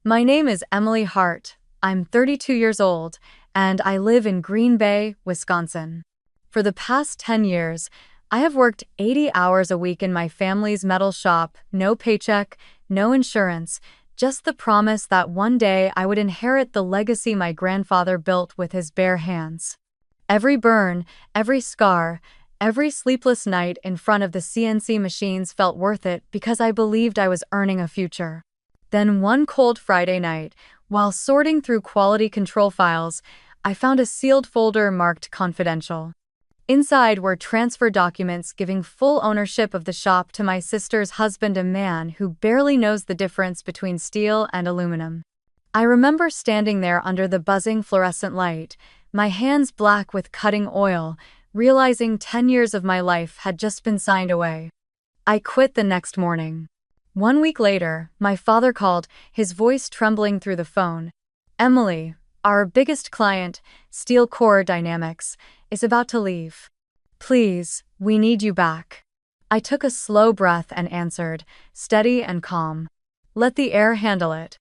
My name is Emily Hart. I'm 32 years old, and I live in Green Bay, Wisconsin. For the past 10 years, I have worked 80 hours a week in my family's metal shop, no paycheck, no insurance, just the promise that one day I would inherit the legacy my grandfather built with his bare hands. Every burn, every scar, every sleepless night in front of the CNC machines felt worth it because I believed I was earning a future. Then one cold Friday night, while sorting through quality control files, I found a sealed folder marked confidential. Inside were transfer documents giving full ownership of the shop to my sister's husband, a man who barely knows the difference between steel and aluminum. I remember standing there under the buzzing fluorescent light, my hands black with cutting oil, realizing 10 years of my life had just been signed away. I quit the next morning. 1 week later, my father called, his voice trembling through the phone. "Emily, our biggest client, Steel Core Dynamics, is about to leave. Please, we need you back." I took a slow breath and answered, steady and calm. "Let the air handle it."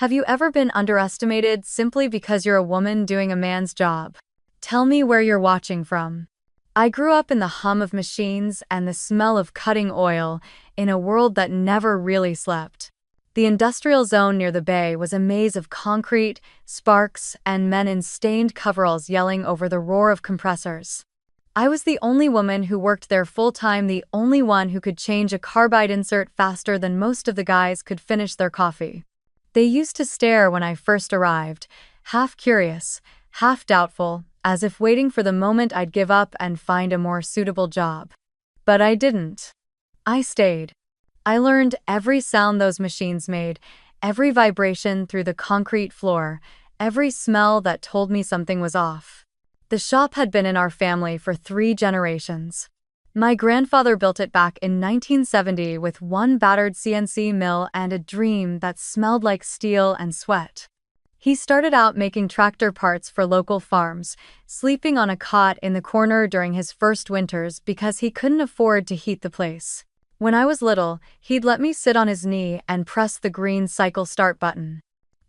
Have you ever been underestimated simply because you're a woman doing a man's job? Tell me where you're watching from. I grew up in the hum of machines and the smell of cutting oil in a world that never really slept. The industrial zone near the bay was a maze of concrete, sparks, and men in stained coveralls yelling over the roar of compressors. I was the only woman who worked there full-time, the only one who could change a carbide insert faster than most of the guys could finish their coffee. They used to stare when I first arrived, half curious, half doubtful, as if waiting for the moment I'd give up and find a more suitable job. But I didn't. I stayed. I learned every sound those machines made, every vibration through the concrete floor, every smell that told me something was off. The shop had been in our family for 3 generations. My grandfather built it back in 1970 with one battered CNC mill and a dream that smelled like steel and sweat. He started out making tractor parts for local farms, sleeping on a cot in the corner during his first winters because he couldn't afford to heat the place. When I was little, he'd let me sit on his knee and press the green cycle start button.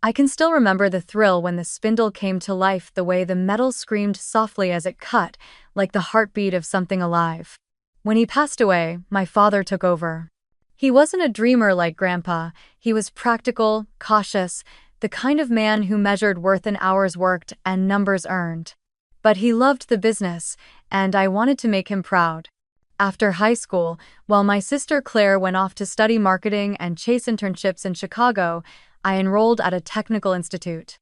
I can still remember the thrill when the spindle came to life, the way the metal screamed softly as it cut, like the heartbeat of something alive. When he passed away, my father took over. He wasn't a dreamer like Grandpa. He was practical, cautious, the kind of man who measured worth in hours worked and numbers earned. But he loved the business, and I wanted to make him proud. After high school, while my sister Claire went off to study marketing and chase internships in Chicago, I enrolled at a technical institute.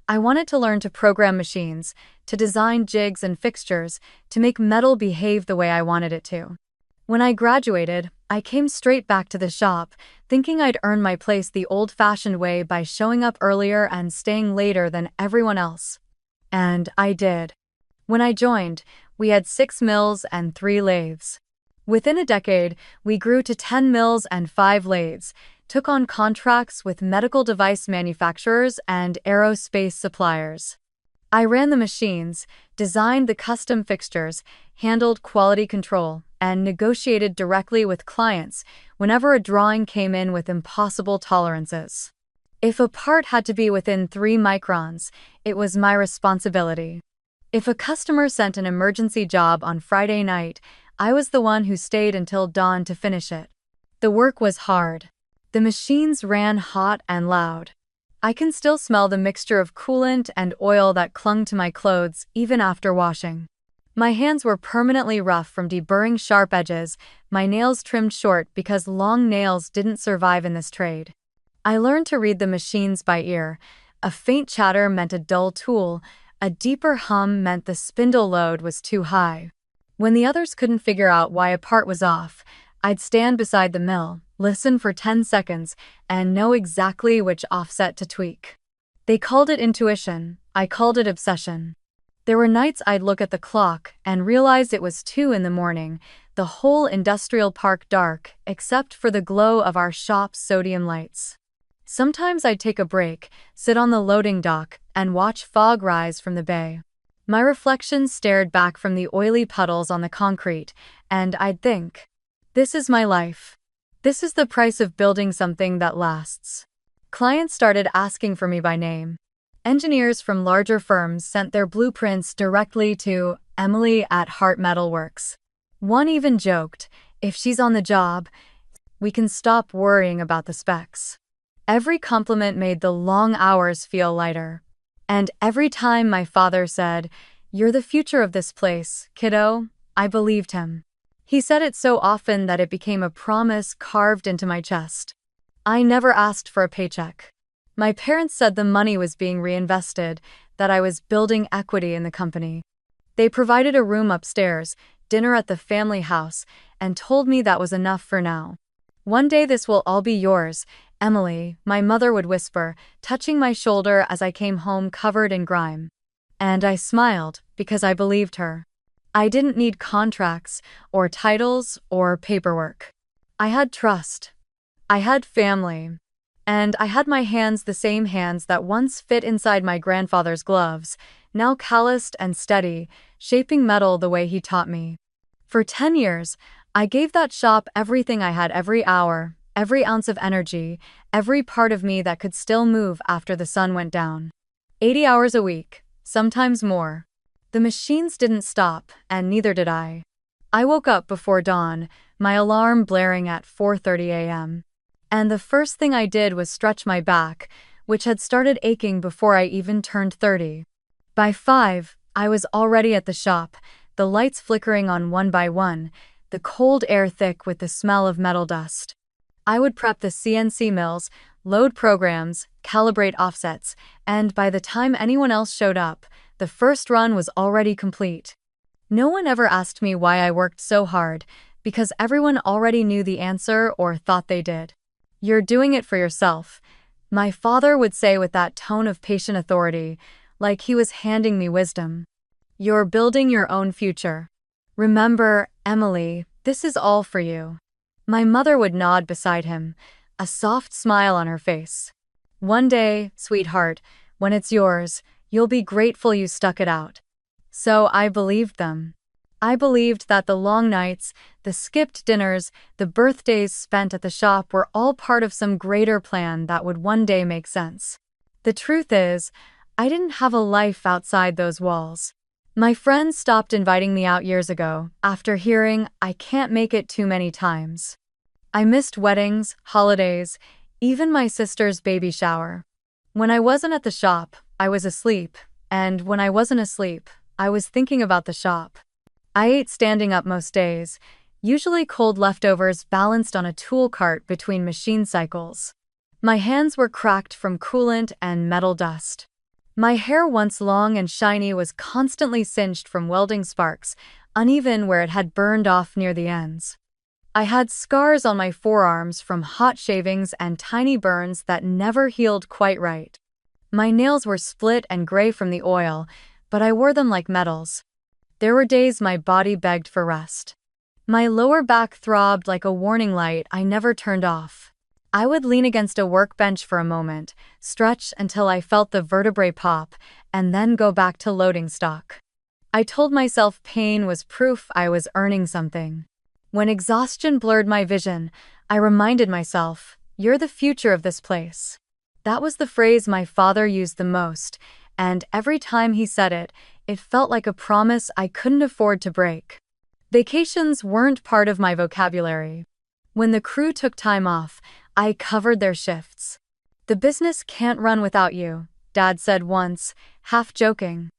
I wanted to learn to program machines, to design jigs and fixtures, to make metal behave the way I wanted it to. When I graduated, I came straight back to the shop, thinking I'd earn my place the old-fashioned way by showing up earlier and staying later than everyone else. And I did. When I joined, we had 6 mills and 3 lathes. Within a decade, we grew to 10 mills and 5 lathes, took on contracts with medical device manufacturers and aerospace suppliers. I ran the machines, designed the custom fixtures, handled quality control, and negotiated directly with clients whenever a drawing came in with impossible tolerances. If a part had to be within 3 microns, it was my responsibility. If a customer sent an emergency job on Friday night, I was the one who stayed until dawn to finish it. The work was hard. The machines ran hot and loud. I can still smell the mixture of coolant and oil that clung to my clothes even after washing. My hands were permanently rough from deburring sharp edges, my nails trimmed short because long nails didn't survive in this trade. I learned to read the machines by ear. A faint chatter meant a dull tool, a deeper hum meant the spindle load was too high. When the others couldn't figure out why a part was off, I'd stand beside the mill, listen for 10 seconds, and know exactly which offset to tweak. They called it intuition, I called it obsession. There were nights I'd look at the clock and realize it was 2 in the morning, the whole industrial park dark except for the glow of our shop's sodium lights. Sometimes I'd take a break, sit on the loading dock, and watch fog rise from the bay. My reflection stared back from the oily puddles on the concrete, and I'd think, this is my life. This is the price of building something that lasts. Clients started asking for me by name. Engineers from larger firms sent their blueprints directly to Emily at Heart Metalworks. One even joked, "If she's on the job, we can stop worrying about the specs." Every compliment made the long hours feel lighter. And every time my father said, "You're the future of this place, kiddo," I believed him. He said it so often that it became a promise carved into my chest. I never asked for a paycheck. My parents said the money was being reinvested, that I was building equity in the company. They provided a room upstairs, dinner at the family house, and told me that was enough for now. "One day this will all be yours, Emily," my mother would whisper, touching my shoulder as I came home covered in grime. And I smiled, because I believed her. I didn't need contracts, or titles, or paperwork. I had trust. I had family. And I had my hands, the same hands that once fit inside my grandfather's gloves, now calloused and steady, shaping metal the way he taught me. For 10 years, I gave that shop everything I had, every hour, every ounce of energy, every part of me that could still move after the sun went down. 80 hours a week, sometimes more. The machines didn't stop, and neither did I. I woke up before dawn, my alarm blaring at 4:30 a.m. And the first thing I did was stretch my back, which had started aching before I even turned 30. By 5, I was already at the shop, the lights flickering on one by one, the cold air thick with the smell of metal dust. I would prep the CNC mills, load programs, calibrate offsets, and by the time anyone else showed up, the first run was already complete. No one ever asked me why I worked so hard, because everyone already knew the answer or thought they did. "You're doing it for yourself," my father would say with that tone of patient authority, like he was handing me wisdom. "You're building your own future. Remember, Emily, this is all for you." My mother would nod beside him, a soft smile on her face. "One day, sweetheart, when it's yours, you'll be grateful you stuck it out." So I believed them. I believed that the long nights, the skipped dinners, the birthdays spent at the shop were all part of some greater plan that would one day make sense. The truth is, I didn't have a life outside those walls. My friends stopped inviting me out years ago, after hearing "I can't make it" too many times. I missed weddings, holidays, even my sister's baby shower. When I wasn't at the shop, I was asleep, and when I wasn't asleep, I was thinking about the shop. I ate standing up most days, usually cold leftovers balanced on a tool cart between machine cycles. My hands were cracked from coolant and metal dust. My hair, once long and shiny, was constantly singed from welding sparks, uneven where it had burned off near the ends. I had scars on my forearms from hot shavings and tiny burns that never healed quite right. My nails were split and gray from the oil, but I wore them like medals. There were days my body begged for rest. My lower back throbbed like a warning light I never turned off. I would lean against a workbench for a moment, stretch until I felt the vertebrae pop, and then go back to loading stock. I told myself pain was proof I was earning something. When exhaustion blurred my vision, I reminded myself, "You're the future of this place." That was the phrase my father used the most, and every time he said it, it felt like a promise I couldn't afford to break. Vacations weren't part of my vocabulary. When the crew took time off, I covered their shifts. "The business can't run without you," Dad said once, half joking.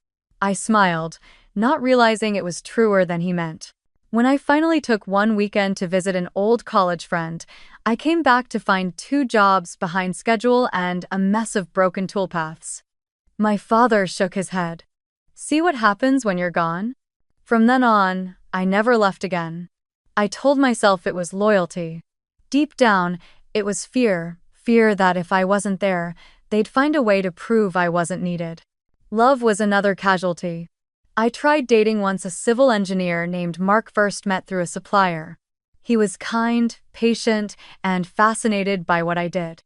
I smiled, not realizing it was truer than he meant. When I finally took one weekend to visit an old college friend, I came back to find 2 jobs behind schedule and a mess of broken toolpaths. My father shook his head. "See what happens when you're gone?" From then on, I never left again. I told myself it was loyalty. Deep down, it was fear that if I wasn't there, they'd find a way to prove I wasn't needed. Love was another casualty. I tried dating once a civil engineer named Mark, first met through a supplier. He was kind, patient, and fascinated by what I did.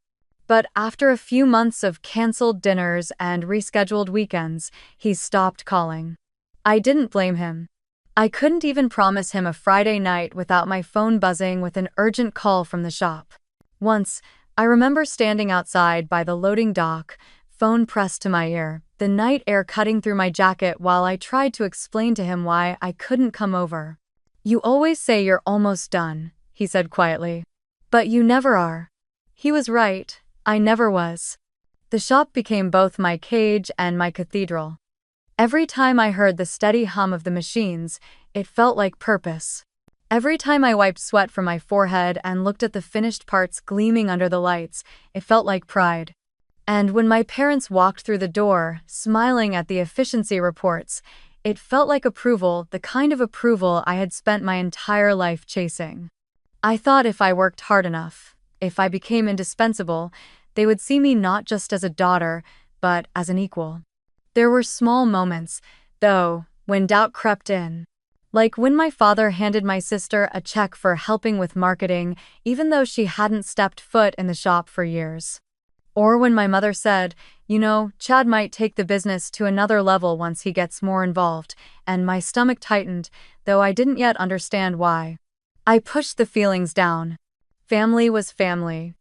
But after a few months of canceled dinners and rescheduled weekends, he stopped calling. I didn't blame him. I couldn't even promise him a Friday night without my phone buzzing with an urgent call from the shop. Once, I remember standing outside by the loading dock, phone pressed to my ear, the night air cutting through my jacket while I tried to explain to him why I couldn't come over. "You always say you're almost done," he said quietly. "But you never are." He was right, I never was. The shop became both my cage and my cathedral. Every time I heard the steady hum of the machines, it felt like purpose. Every time I wiped sweat from my forehead and looked at the finished parts gleaming under the lights, it felt like pride. And when my parents walked through the door, smiling at the efficiency reports, it felt like approval, the kind of approval I had spent my entire life chasing. I thought if I worked hard enough, if I became indispensable, they would see me not just as a daughter, but as an equal. There were small moments, though, when doubt crept in. Like when my father handed my sister a check for helping with marketing, even though she hadn't stepped foot in the shop for years. Or when my mother said, "You know, Chad might take the business to another level once he gets more involved," and my stomach tightened, though I didn't yet understand why. I pushed the feelings down. Family was family.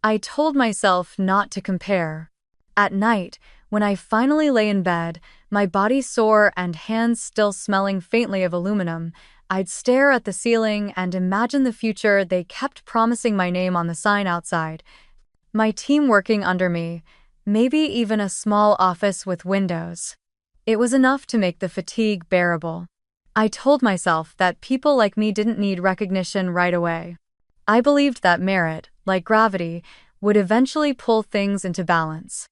I told myself not to compare. At night, when I finally lay in bed, my body sore and hands still smelling faintly of aluminum, I'd stare at the ceiling and imagine the future they kept promising, my name on the sign outside. My team working under me, maybe even a small office with windows. It was enough to make the fatigue bearable. I told myself that people like me didn't need recognition right away. I believed that merit, like gravity, would eventually pull things into balance.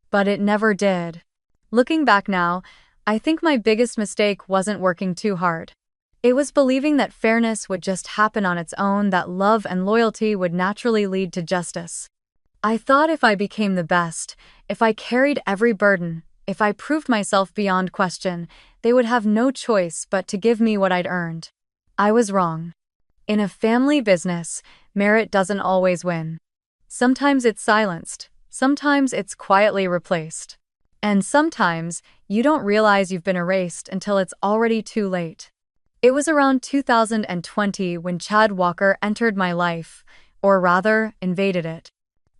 But it never did. Looking back now, I think my biggest mistake wasn't working too hard. It was believing that fairness would just happen on its own, that love and loyalty would naturally lead to justice. I thought if I became the best, if I carried every burden, if I proved myself beyond question, they would have no choice but to give me what I'd earned. I was wrong. In a family business, merit doesn't always win. Sometimes it's silenced, sometimes it's quietly replaced. And sometimes, you don't realize you've been erased until it's already too late. It was around 2020 when Chad Walker entered my life, or rather, invaded it.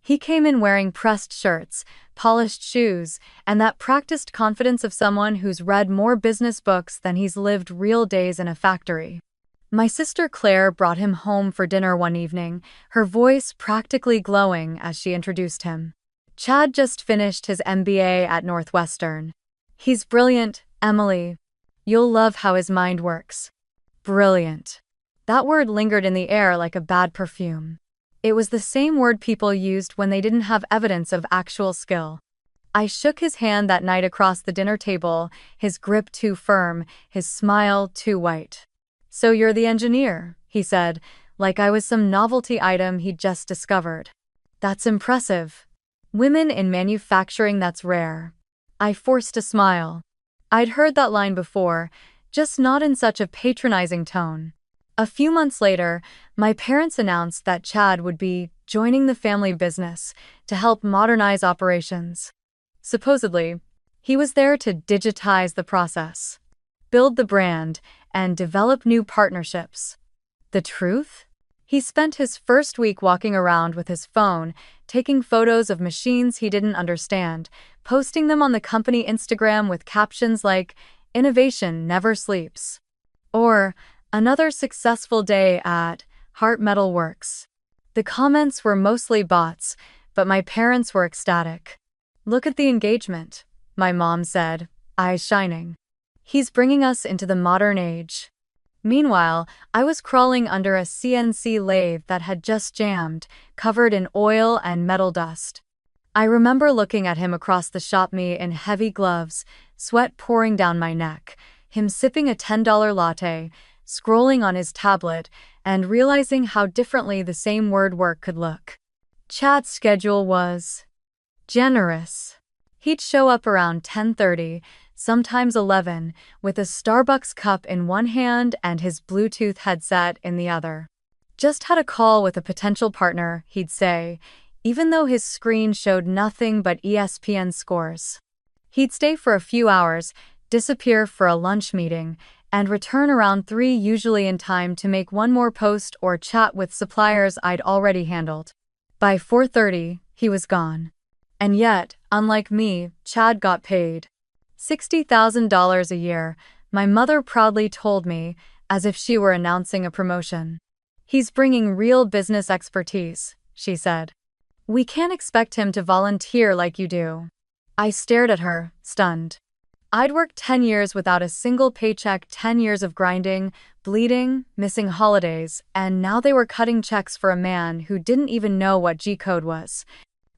He came in wearing pressed shirts, polished shoes, and that practiced confidence of someone who's read more business books than he's lived real days in a factory. My sister Claire brought him home for dinner one evening, her voice practically glowing as she introduced him. "Chad just finished his MBA at Northwestern. He's brilliant, Emily. You'll love how his mind works." Brilliant. That word lingered in the air like a bad perfume. It was the same word people used when they didn't have evidence of actual skill. I shook his hand that night across the dinner table, his grip too firm, his smile too white. "So you're the engineer," he said, like I was some novelty item he'd just discovered. "That's impressive. Women in manufacturing, that's rare." I forced a smile. I'd heard that line before, just not in such a patronizing tone. A few months later, my parents announced that Chad would be joining the family business to help modernize operations. Supposedly, he was there to digitize the process, build the brand, and develop new partnerships. The truth? He spent his first week walking around with his phone, taking photos of machines he didn't understand, posting them on the company Instagram with captions like, "Innovation never sleeps," or "Another successful day at Heart Metal Works." The comments were mostly bots, but my parents were ecstatic. "Look at the engagement," my mom said, eyes shining. "He's bringing us into the modern age." Meanwhile, I was crawling under a CNC lathe that had just jammed, covered in oil and metal dust. I remember looking at him across the shop, me in heavy gloves, sweat pouring down my neck, him sipping a $10 latte, scrolling on his tablet, and realizing how differently the same word work could look. Chad's schedule was generous. He'd show up around 10:30, sometimes 11, with a Starbucks cup in one hand and his Bluetooth headset in the other. "Just had a call with a potential partner," he'd say, even though his screen showed nothing but ESPN scores. He'd stay for a few hours, disappear for a lunch meeting, and return around 3, usually in time to make one more post or chat with suppliers I'd already handled. By 4:30, he was gone. And yet, unlike me, Chad got paid $60,000 a year, my mother proudly told me, as if she were announcing a promotion. He's bringing real business expertise, she said. We can't expect him to volunteer like you do. I stared at her, stunned. I'd worked 10 years without a single paycheck, 10 years of grinding, bleeding, missing holidays, and now they were cutting checks for a man who didn't even know what G-code was.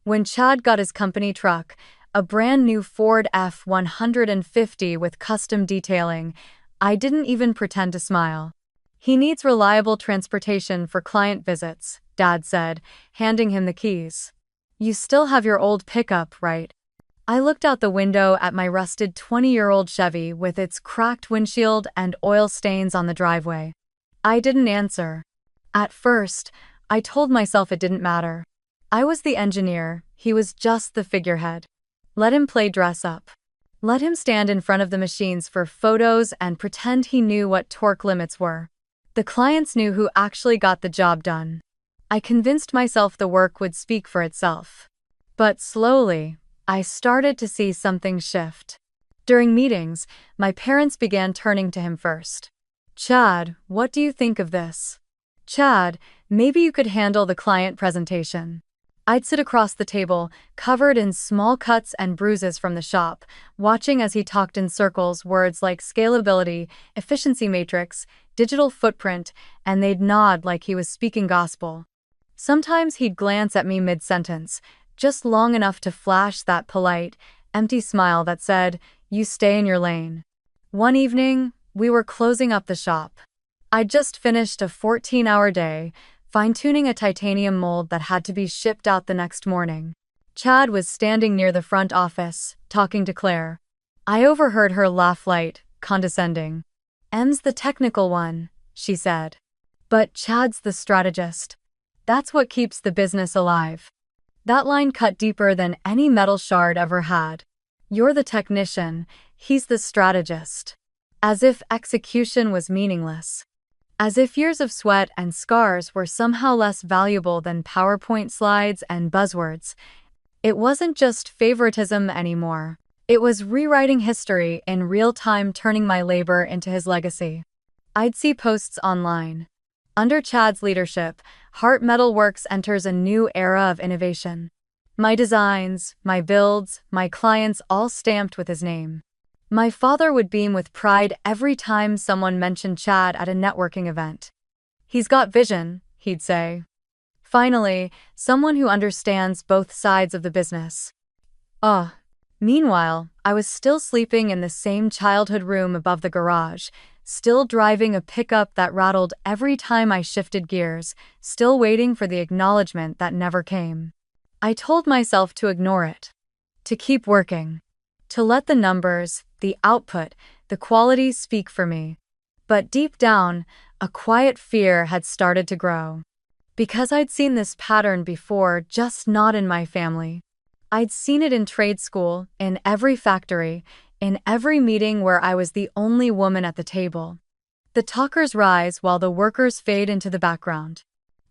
When Chad got his company truck, a brand new Ford F-150 with custom detailing, I didn't even pretend to smile. He needs reliable transportation for client visits, Dad said, handing him the keys. You still have your old pickup, right? I looked out the window at my rusted 20-year-old Chevy with its cracked windshield and oil stains on the driveway. I didn't answer. At first, I told myself it didn't matter. I was the engineer, he was just the figurehead. Let him play dress up. Let him stand in front of the machines for photos and pretend he knew what torque limits were. The clients knew who actually got the job done. I convinced myself the work would speak for itself. But slowly, I started to see something shift. During meetings, my parents began turning to him first. Chad, what do you think of this? Chad, maybe you could handle the client presentation. I'd sit across the table, covered in small cuts and bruises from the shop, watching as he talked in circles words like scalability, efficiency matrix, digital footprint, and they'd nod like he was speaking gospel. Sometimes he'd glance at me mid-sentence, just long enough to flash that polite, empty smile that said, "You stay in your lane." One evening, we were closing up the shop. I'd just finished a 14-hour day, fine-tuning a titanium mold that had to be shipped out the next morning. Chad was standing near the front office, talking to Claire. I overheard her laugh light, condescending. Em's the technical one, she said. But Chad's the strategist. That's what keeps the business alive. That line cut deeper than any metal shard ever had. You're the technician, he's the strategist. As if execution was meaningless. As if years of sweat and scars were somehow less valuable than PowerPoint slides and buzzwords. It wasn't just favoritism anymore. It was rewriting history in real time, turning my labor into his legacy. I'd see posts online. Under Chad's leadership, Heart Metalworks enters a new era of innovation. My designs, my builds, my clients all stamped with his name. My father would beam with pride every time someone mentioned Chad at a networking event. He's got vision, he'd say. Finally, someone who understands both sides of the business. Meanwhile, I was still sleeping in the same childhood room above the garage, still driving a pickup that rattled every time I shifted gears, still waiting for the acknowledgement that never came. I told myself to ignore it. To keep working. To let the numbers, the output, the quality speak for me. But deep down, a quiet fear had started to grow. Because I'd seen this pattern before, just not in my family. I'd seen it in trade school, in every factory, in every meeting where I was the only woman at the table. The talkers rise while the workers fade into the background.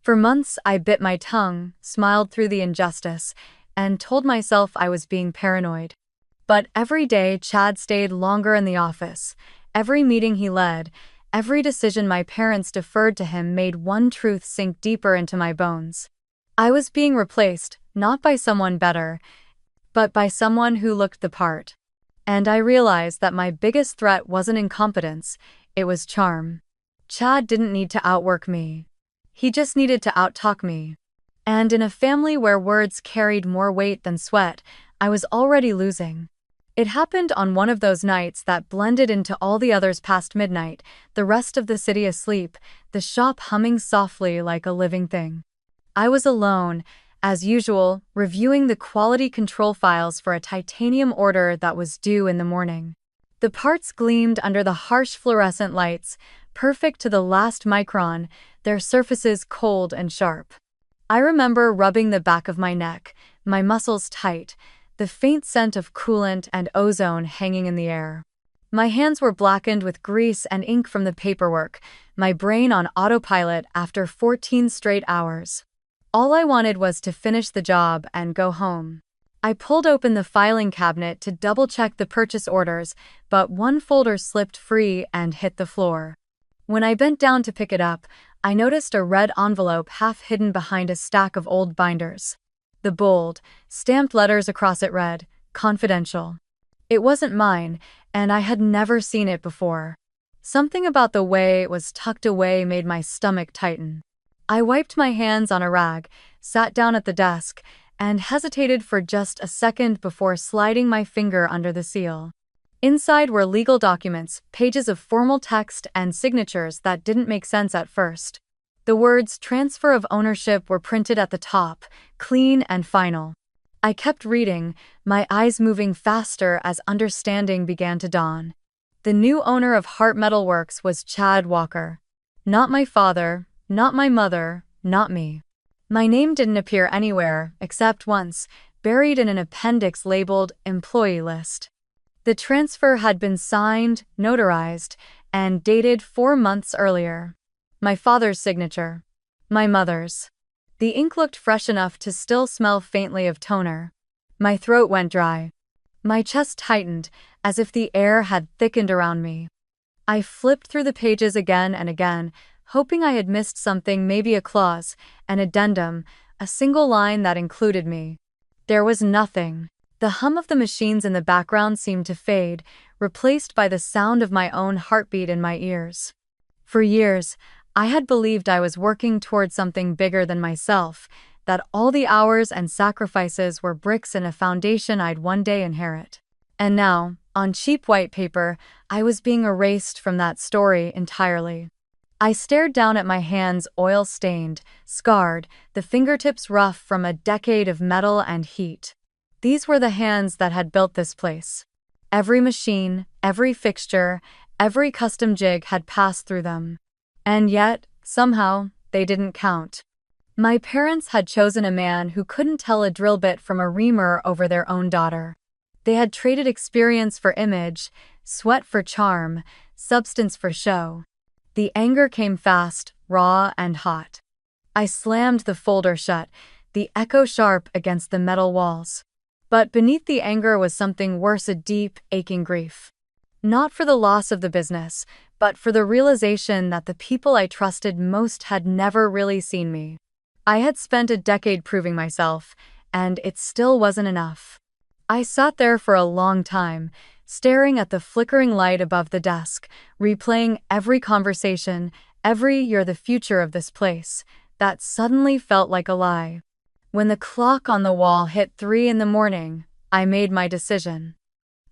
For months, I bit my tongue, smiled through the injustice, and told myself I was being paranoid. But every day, Chad stayed longer in the office. Every meeting he led, every decision my parents deferred to him made one truth sink deeper into my bones. I was being replaced, not by someone better, but by someone who looked the part. And I realized that my biggest threat wasn't incompetence, it was charm. Chad didn't need to outwork me. He just needed to outtalk me. And in a family where words carried more weight than sweat, I was already losing. It happened on one of those nights that blended into all the others past midnight, the rest of the city asleep, the shop humming softly like a living thing. I was alone, as usual, reviewing the quality control files for a titanium order that was due in the morning. The parts gleamed under the harsh fluorescent lights, perfect to the last micron, their surfaces cold and sharp. I remember rubbing the back of my neck, my muscles tight, the faint scent of coolant and ozone hanging in the air. My hands were blackened with grease and ink from the paperwork, my brain on autopilot after 14 straight hours. All I wanted was to finish the job and go home. I pulled open the filing cabinet to double-check the purchase orders, but one folder slipped free and hit the floor. When I bent down to pick it up, I noticed a red envelope half hidden behind a stack of old binders. The bold, stamped letters across it read, "Confidential." It wasn't mine, and I had never seen it before. Something about the way it was tucked away made my stomach tighten. I wiped my hands on a rag, sat down at the desk, and hesitated for just a second before sliding my finger under the seal. Inside were legal documents, pages of formal text, and signatures that didn't make sense at first. The words "transfer of ownership" were printed at the top, clean and final. I kept reading, my eyes moving faster as understanding began to dawn. The new owner of Heart Metal Works was Chad Walker. Not my father, not my mother, not me. My name didn't appear anywhere, except once, buried in an appendix labeled "Employee List." The transfer had been signed, notarized, and dated 4 months earlier. My father's signature. My mother's. The ink looked fresh enough to still smell faintly of toner. My throat went dry. My chest tightened, as if the air had thickened around me. I flipped through the pages again and again, hoping I had missed something, maybe a clause, an addendum, a single line that included me. There was nothing. The hum of the machines in the background seemed to fade, replaced by the sound of my own heartbeat in my ears. For years, I had believed I was working toward something bigger than myself, that all the hours and sacrifices were bricks in a foundation I'd one day inherit. And now, on cheap white paper, I was being erased from that story entirely. I stared down at my hands, oil-stained, scarred, the fingertips rough from a decade of metal and heat. These were the hands that had built this place. Every machine, every fixture, every custom jig had passed through them. And yet, somehow, they didn't count. My parents had chosen a man who couldn't tell a drill bit from a reamer over their own daughter. They had traded experience for image, sweat for charm, substance for show. The anger came fast, raw, and hot. I slammed the folder shut, the echo sharp against the metal walls. But beneath the anger was something worse, a deep, aching grief. Not for the loss of the business, but for the realization that the people I trusted most had never really seen me. I had spent a decade proving myself, and it still wasn't enough. I sat there for a long time, staring at the flickering light above the desk, replaying every conversation, every "you're the future of this place," that suddenly felt like a lie. When the clock on the wall hit 3 in the morning, I made my decision.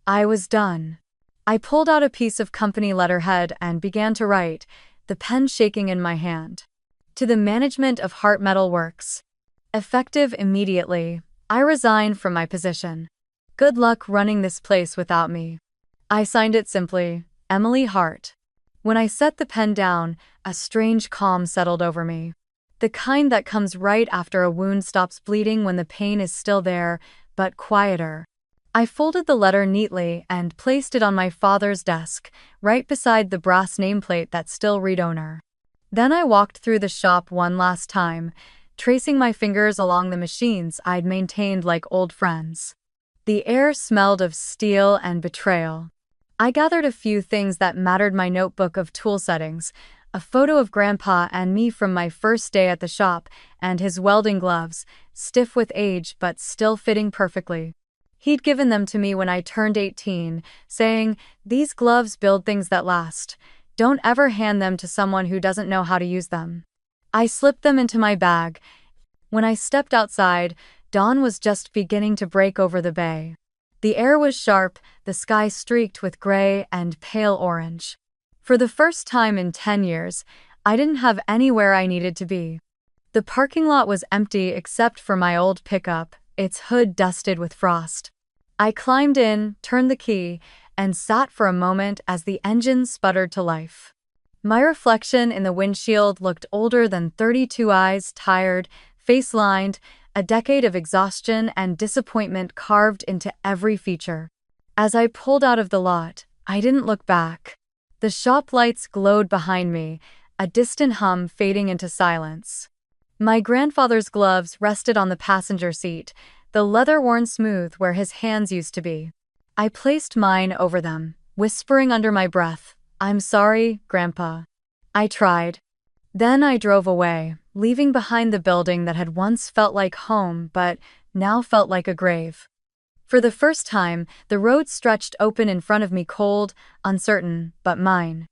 I was done. I pulled out a piece of company letterhead and began to write, the pen shaking in my hand. To the management of Heart Metal Works. Effective immediately, I resigned from my position. Good luck running this place without me. I signed it simply, Emily Hart. When I set the pen down, a strange calm settled over me. The kind that comes right after a wound stops bleeding, when the pain is still there, but quieter. I folded the letter neatly and placed it on my father's desk, right beside the brass nameplate that still read owner. Then I walked through the shop one last time, tracing my fingers along the machines I'd maintained like old friends. The air smelled of steel and betrayal. I gathered a few things that mattered: my notebook of tool settings, a photo of Grandpa and me from my first day at the shop, and his welding gloves, stiff with age but still fitting perfectly. He'd given them to me when I turned 18, saying, "These gloves build things that last. Don't ever hand them to someone who doesn't know how to use them." I slipped them into my bag. When I stepped outside, dawn was just beginning to break over the bay. The air was sharp, the sky streaked with gray and pale orange. For the first time in 10 years, I didn't have anywhere I needed to be. The parking lot was empty except for my old pickup, its hood dusted with frost. I climbed in, turned the key, and sat for a moment as the engine sputtered to life. My reflection in the windshield looked older than 32, eyes tired, face lined, a decade of exhaustion and disappointment carved into every feature. As I pulled out of the lot, I didn't look back. The shop lights glowed behind me, a distant hum fading into silence. My grandfather's gloves rested on the passenger seat, the leather worn smooth where his hands used to be. I placed mine over them, whispering under my breath, "I'm sorry, Grandpa." I tried. Then I drove away, leaving behind the building that had once felt like home but now felt like a grave. For the first time, the road stretched open in front of me, cold, uncertain, but mine.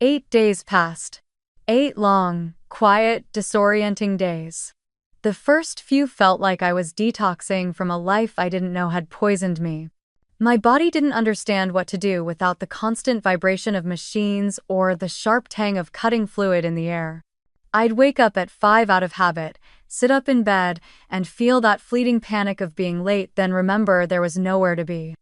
8 days passed. 8 long, quiet, disorienting days. The first few felt like I was detoxing from a life I didn't know had poisoned me. My body didn't understand what to do without the constant vibration of machines or the sharp tang of cutting fluid in the air. I'd wake up at 5 out of habit, sit up in bed, and feel that fleeting panic of being late, then remember there was nowhere to be.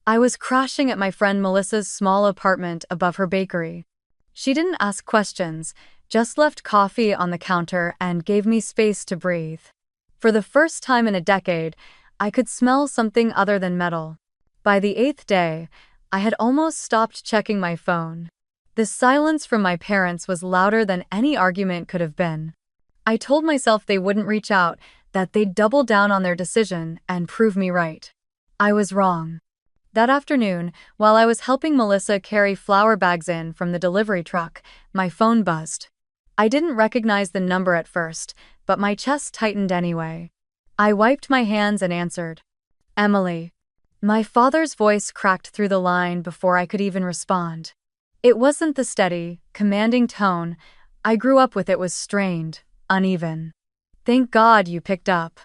I was crashing at my friend Melissa's small apartment above her bakery. She didn't ask questions, just left coffee on the counter and gave me space to breathe. For the first time in a decade, I could smell something other than metal. By the 8th day, I had almost stopped checking my phone. The silence from my parents was louder than any argument could have been. I told myself they wouldn't reach out, that they'd double down on their decision and prove me right. I was wrong. That afternoon, while I was helping Melissa carry flour bags in from the delivery truck, my phone buzzed. I didn't recognize the number at first, but my chest tightened anyway. I wiped my hands and answered. "Emily." My father's voice cracked through the line before I could even respond. It wasn't the steady, commanding tone I grew up with. It was strained, uneven. "Thank God you picked up."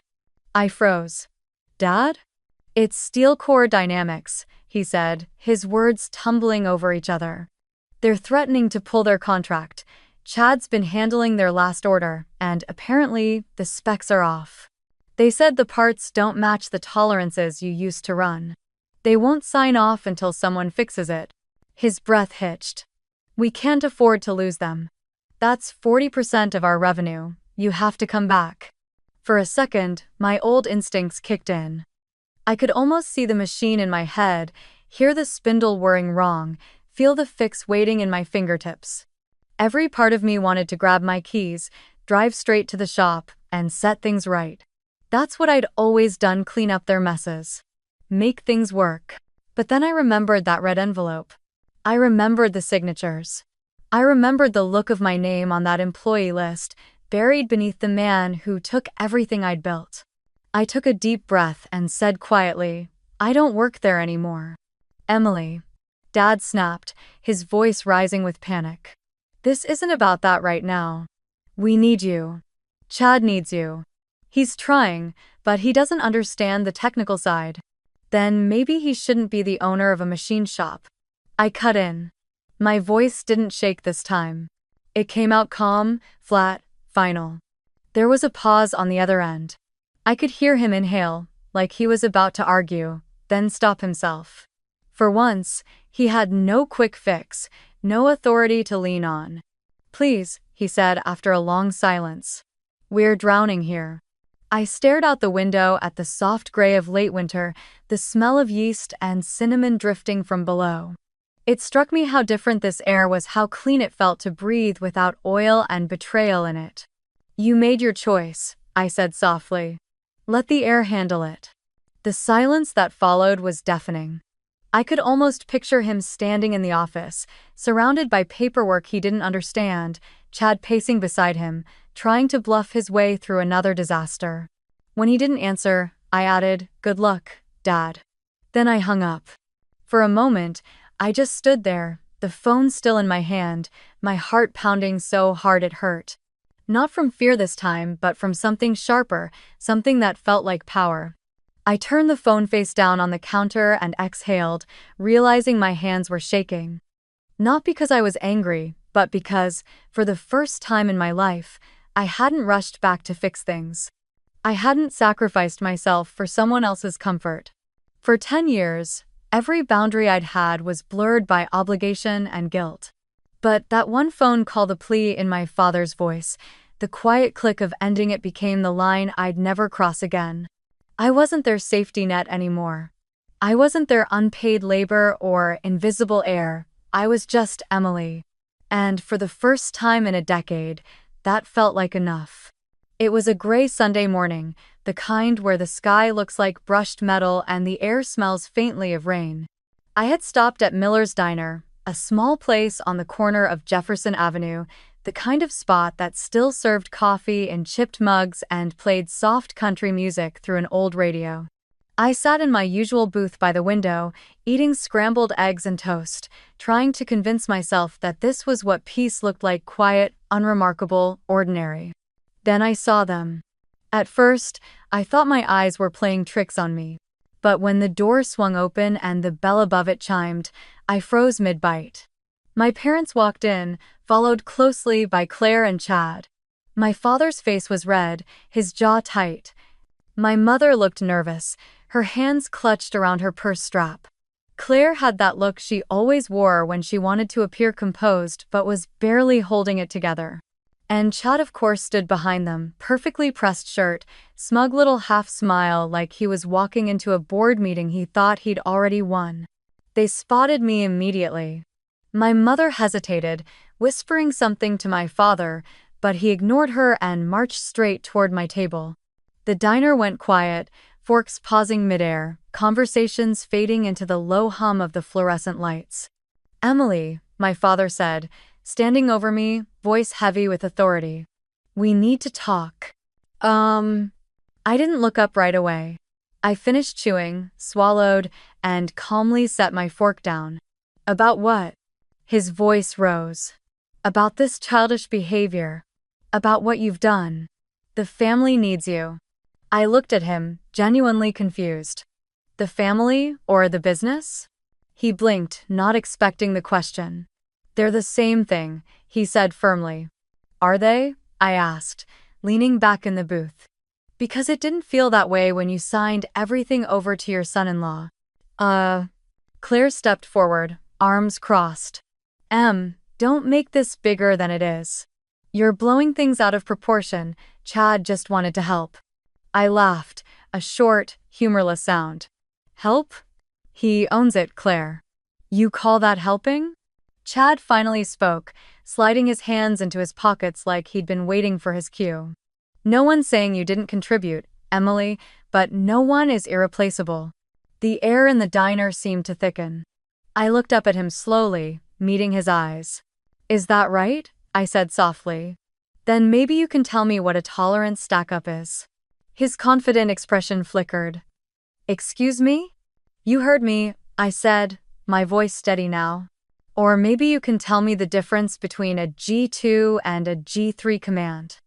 I froze. "Dad?" "It's steel core dynamics," he said, his words tumbling over each other. "They're threatening to pull their contract. Chad's been handling their last order, and apparently the specs are off. They said the parts don't match the tolerances you used to run. They won't sign off until someone fixes it." His breath hitched. "We can't afford to lose them. That's 40% of our revenue. You have to come back." For a second, my old instincts kicked in. I could almost see the machine in my head, hear the spindle whirring wrong, feel the fix waiting in my fingertips. Every part of me wanted to grab my keys, drive straight to the shop, and set things right. That's what I'd always done: clean up their messes. Make things work. But then I remembered that red envelope. I remembered the signatures. I remembered the look of my name on that employee list, buried beneath the man who took everything I'd built. I took a deep breath and said quietly, "I don't work there anymore." "Emily." Dad snapped, his voice rising with panic. "This isn't about that right now. We need you. Chad needs you. He's trying, but he doesn't understand the technical side." "Then maybe he shouldn't be the owner of a machine shop." I cut in. My voice didn't shake this time. It came out calm, flat, final. There was a pause on the other end. I could hear him inhale, like he was about to argue, then stop himself. For once, he had no quick fix, no authority to lean on. "Please," he said after a long silence. "We're drowning here." I stared out the window at the soft gray of late winter, the smell of yeast and cinnamon drifting from below. It struck me how different this air was, how clean it felt to breathe without oil and betrayal in it. "You made your choice," I said softly. "Let the air handle it." The silence that followed was deafening. I could almost picture him standing in the office, surrounded by paperwork he didn't understand, Chad pacing beside him, trying to bluff his way through another disaster. When he didn't answer, I added, "Good luck, Dad." Then I hung up. For a moment, I just stood there, the phone still in my hand, my heart pounding so hard it hurt. Not from fear this time, but from something sharper, something that felt like power. I turned the phone face down on the counter and exhaled, realizing my hands were shaking. Not because I was angry, but because, for the first time in my life, I hadn't rushed back to fix things. I hadn't sacrificed myself for someone else's comfort. For 10 years, every boundary I'd had was blurred by obligation and guilt. But that one phone call, the plea in my father's voice, the quiet click of ending it became the line I'd never cross again. I wasn't their safety net anymore. I wasn't their unpaid labor or invisible heir. I was just Emily. And for the first time in a decade, that felt like enough. It was a gray Sunday morning, the kind where the sky looks like brushed metal and the air smells faintly of rain. I had stopped at Miller's Diner, a small place on the corner of Jefferson Avenue, the kind of spot that still served coffee in chipped mugs and played soft country music through an old radio. I sat in my usual booth by the window, eating scrambled eggs and toast, trying to convince myself that this was what peace looked like: quiet, unremarkable, ordinary. Then I saw them. At first, I thought my eyes were playing tricks on me. But when the door swung open and the bell above it chimed, I froze mid-bite. My parents walked in, followed closely by Claire and Chad. My father's face was red, his jaw tight. My mother looked nervous, her hands clutched around her purse strap. Claire had that look she always wore when she wanted to appear composed but was barely holding it together. And Chad, of course, stood behind them, perfectly pressed shirt, smug little half-smile like he was walking into a board meeting he thought he'd already won. They spotted me immediately. My mother hesitated, whispering something to my father, but he ignored her and marched straight toward my table. The diner went quiet, forks pausing midair, conversations fading into the low hum of the fluorescent lights. "Emily," my father said, standing over me, voice heavy with authority. "We need to talk." I didn't look up right away. I finished chewing, swallowed, and calmly set my fork down. "About what?" His voice rose. "About this childish behavior. About what you've done. The family needs you." I looked at him, genuinely confused. "The family or the business?" He blinked, not expecting the question. "They're the same thing," he said firmly. "Are they?" I asked, leaning back in the booth. "Because it didn't feel that way when you signed everything over to your son-in-law." Claire stepped forward, arms crossed. Don't make this bigger than it is. You're blowing things out of proportion. Chad just wanted to help." I laughed, a short, humorless sound. "Help? He owns it, Claire. You call that helping?" Chad finally spoke, sliding his hands into his pockets like he'd been waiting for his cue. "No one's saying you didn't contribute, Emily, but no one is irreplaceable." The air in the diner seemed to thicken. I looked up at him slowly, meeting his eyes. "Is that right?" I said softly. "Then maybe you can tell me what a tolerance stack-up is." His confident expression flickered. "Excuse me?" "You heard me," I said, my voice steady now. "Or maybe you can tell me the difference between a G2 and a G3 command.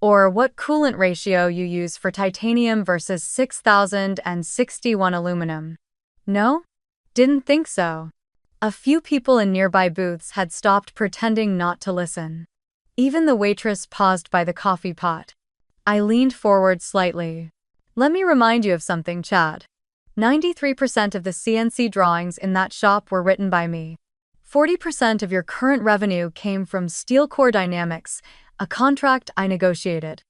Or what coolant ratio you use for titanium versus 6061 aluminum." No? Didn't think so. A few people in nearby booths had stopped pretending not to listen. Even the waitress paused by the coffee pot. I leaned forward slightly. "Let me remind you of something, Chad. 93% of the CNC drawings in that shop were written by me. 40% of your current revenue came from Steel Core Dynamics, a contract I negotiated.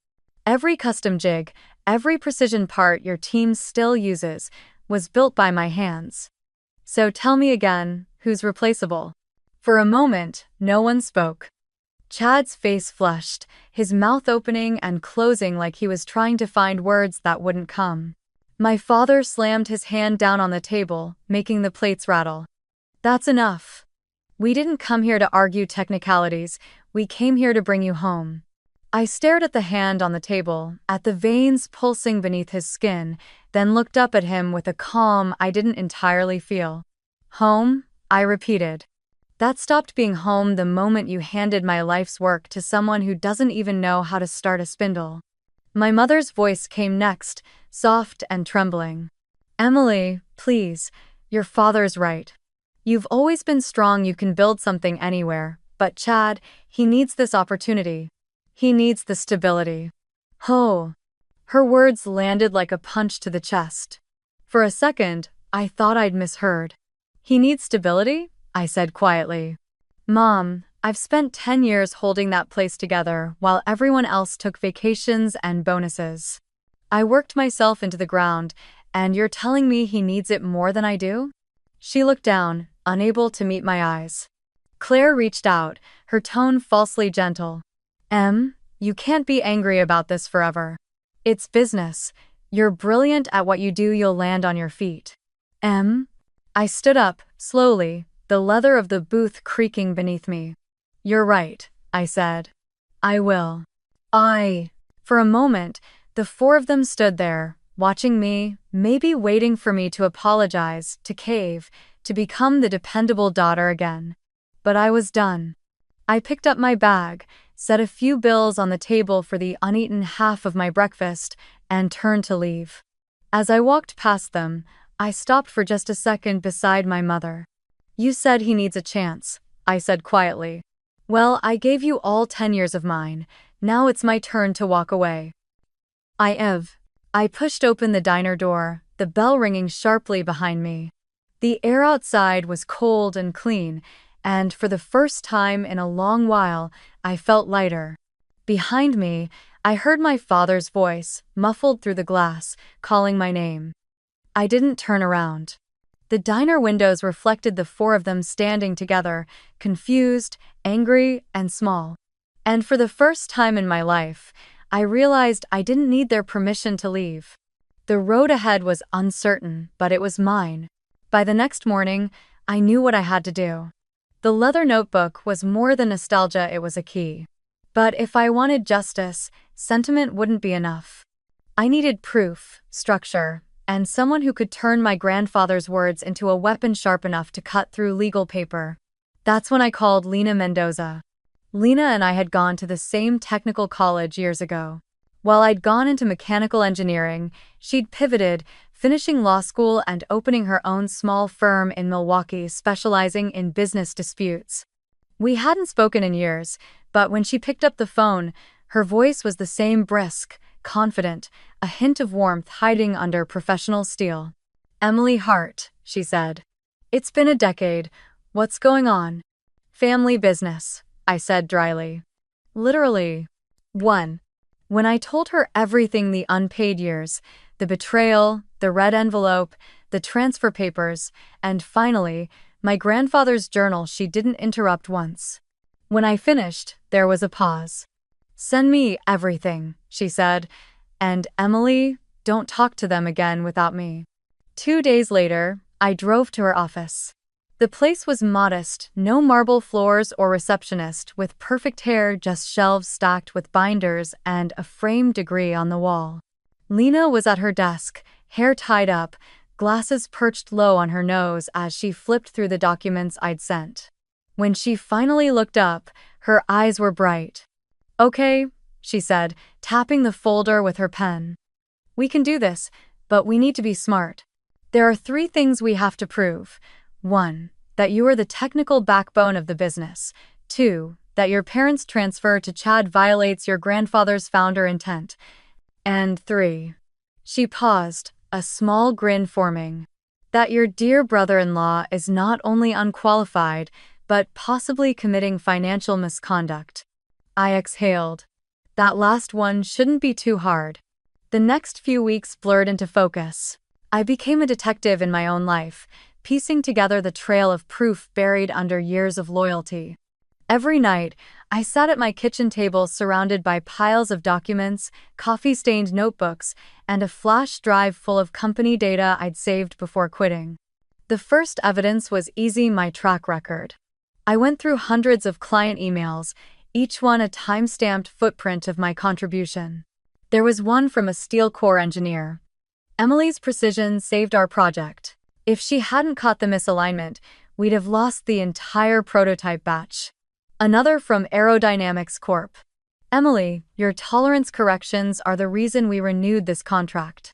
Every custom jig, every precision part your team still uses, was built by my hands. So tell me again, who's replaceable?" For a moment, no one spoke. Chad's face flushed, his mouth opening and closing like he was trying to find words that wouldn't come. My father slammed his hand down on the table, making the plates rattle. "That's enough. We didn't come here to argue technicalities, we came here to bring you home." I stared at the hand on the table, at the veins pulsing beneath his skin, then looked up at him with a calm I didn't entirely feel. "Home?" I repeated. "That stopped being home the moment you handed my life's work to someone who doesn't even know how to start a spindle." My mother's voice came next, soft and trembling. "Emily, please, your father's right. You've always been strong, you can build something anywhere, but Chad, he needs this opportunity. He needs the stability." "Oh." Her words landed like a punch to the chest. For a second, I thought I'd misheard. "He needs stability?" I said quietly. "Mom, I've spent 10 years holding that place together while everyone else took vacations and bonuses. I worked myself into the ground, and you're telling me he needs it more than I do?" She looked down, unable to meet my eyes. Claire reached out, her tone falsely gentle. You can't be angry about this forever. It's business. You're brilliant at what you do, you'll land on your feet. I stood up, slowly, the leather of the booth creaking beneath me. You're right, I said. I will. For a moment, the four of them stood there, watching me, maybe waiting for me to apologize, to cave, to become the dependable daughter again. But I was done. I picked up my bag, set a few bills on the table for the uneaten half of my breakfast, and turned to leave. As I walked past them, I stopped for just a second beside my mother. You said he needs a chance, I said quietly. Well, I gave you all 10 years of mine. Now it's my turn to walk away. I pushed open the diner door, the bell ringing sharply behind me. The air outside was cold and clean, and for the first time in a long while, I felt lighter. Behind me, I heard my father's voice, muffled through the glass, calling my name. I didn't turn around. The diner windows reflected the four of them standing together, confused, angry, and small. And for the first time in my life, I realized I didn't need their permission to leave. The road ahead was uncertain, but it was mine. By the next morning, I knew what I had to do. The leather notebook was more than nostalgia, it was a key. But if I wanted justice, sentiment wouldn't be enough. I needed proof, structure, and someone who could turn my grandfather's words into a weapon sharp enough to cut through legal paper. That's when I called Lena Mendoza. Lena and I had gone to the same technical college years ago. While I'd gone into mechanical engineering, she'd pivoted, finishing law school and opening her own small firm in Milwaukee specializing in business disputes. We hadn't spoken in years, but when she picked up the phone, her voice was the same brisk, confident, a hint of warmth hiding under professional steel. Emily Hart, she said. It's been a decade. What's going on? Family business, I said dryly. Literally. 1. When I told her everything, the unpaid years, the betrayal, the red envelope, the transfer papers, and finally, my grandfather's journal, she didn't interrupt once. When I finished, there was a pause. Send me everything, she said, and Emily, don't talk to them again without me. 2 days later, I drove to her office. The place was modest, no marble floors or receptionist, with perfect hair, just shelves stacked with binders and a framed degree on the wall. Lena was at her desk, hair tied up, glasses perched low on her nose as she flipped through the documents I'd sent. When she finally looked up, her eyes were bright. Okay, she said, tapping the folder with her pen. We can do this, but we need to be smart. There are 3 things we have to prove. 1. That you are the technical backbone of the business. 2. That your parents' transfer to Chad violates your grandfather's founder intent. And 3. She paused, a small grin forming. That your dear brother-in-law is not only unqualified, but possibly committing financial misconduct. I exhaled. That last one shouldn't be too hard. The next few weeks blurred into focus. I became a detective in my own life, piecing together the trail of proof buried under years of loyalty. Every night, I sat at my kitchen table surrounded by piles of documents, coffee-stained notebooks, and a flash drive full of company data I'd saved before quitting. The first evidence was easy: my track record. I went through hundreds of client emails, each one a time-stamped footprint of my contribution. There was one from a steel core engineer. Emily's precision saved our project. If she hadn't caught the misalignment, we'd have lost the entire prototype batch. Another from Aerodynamics Corp. Emily, your tolerance corrections are the reason we renewed this contract.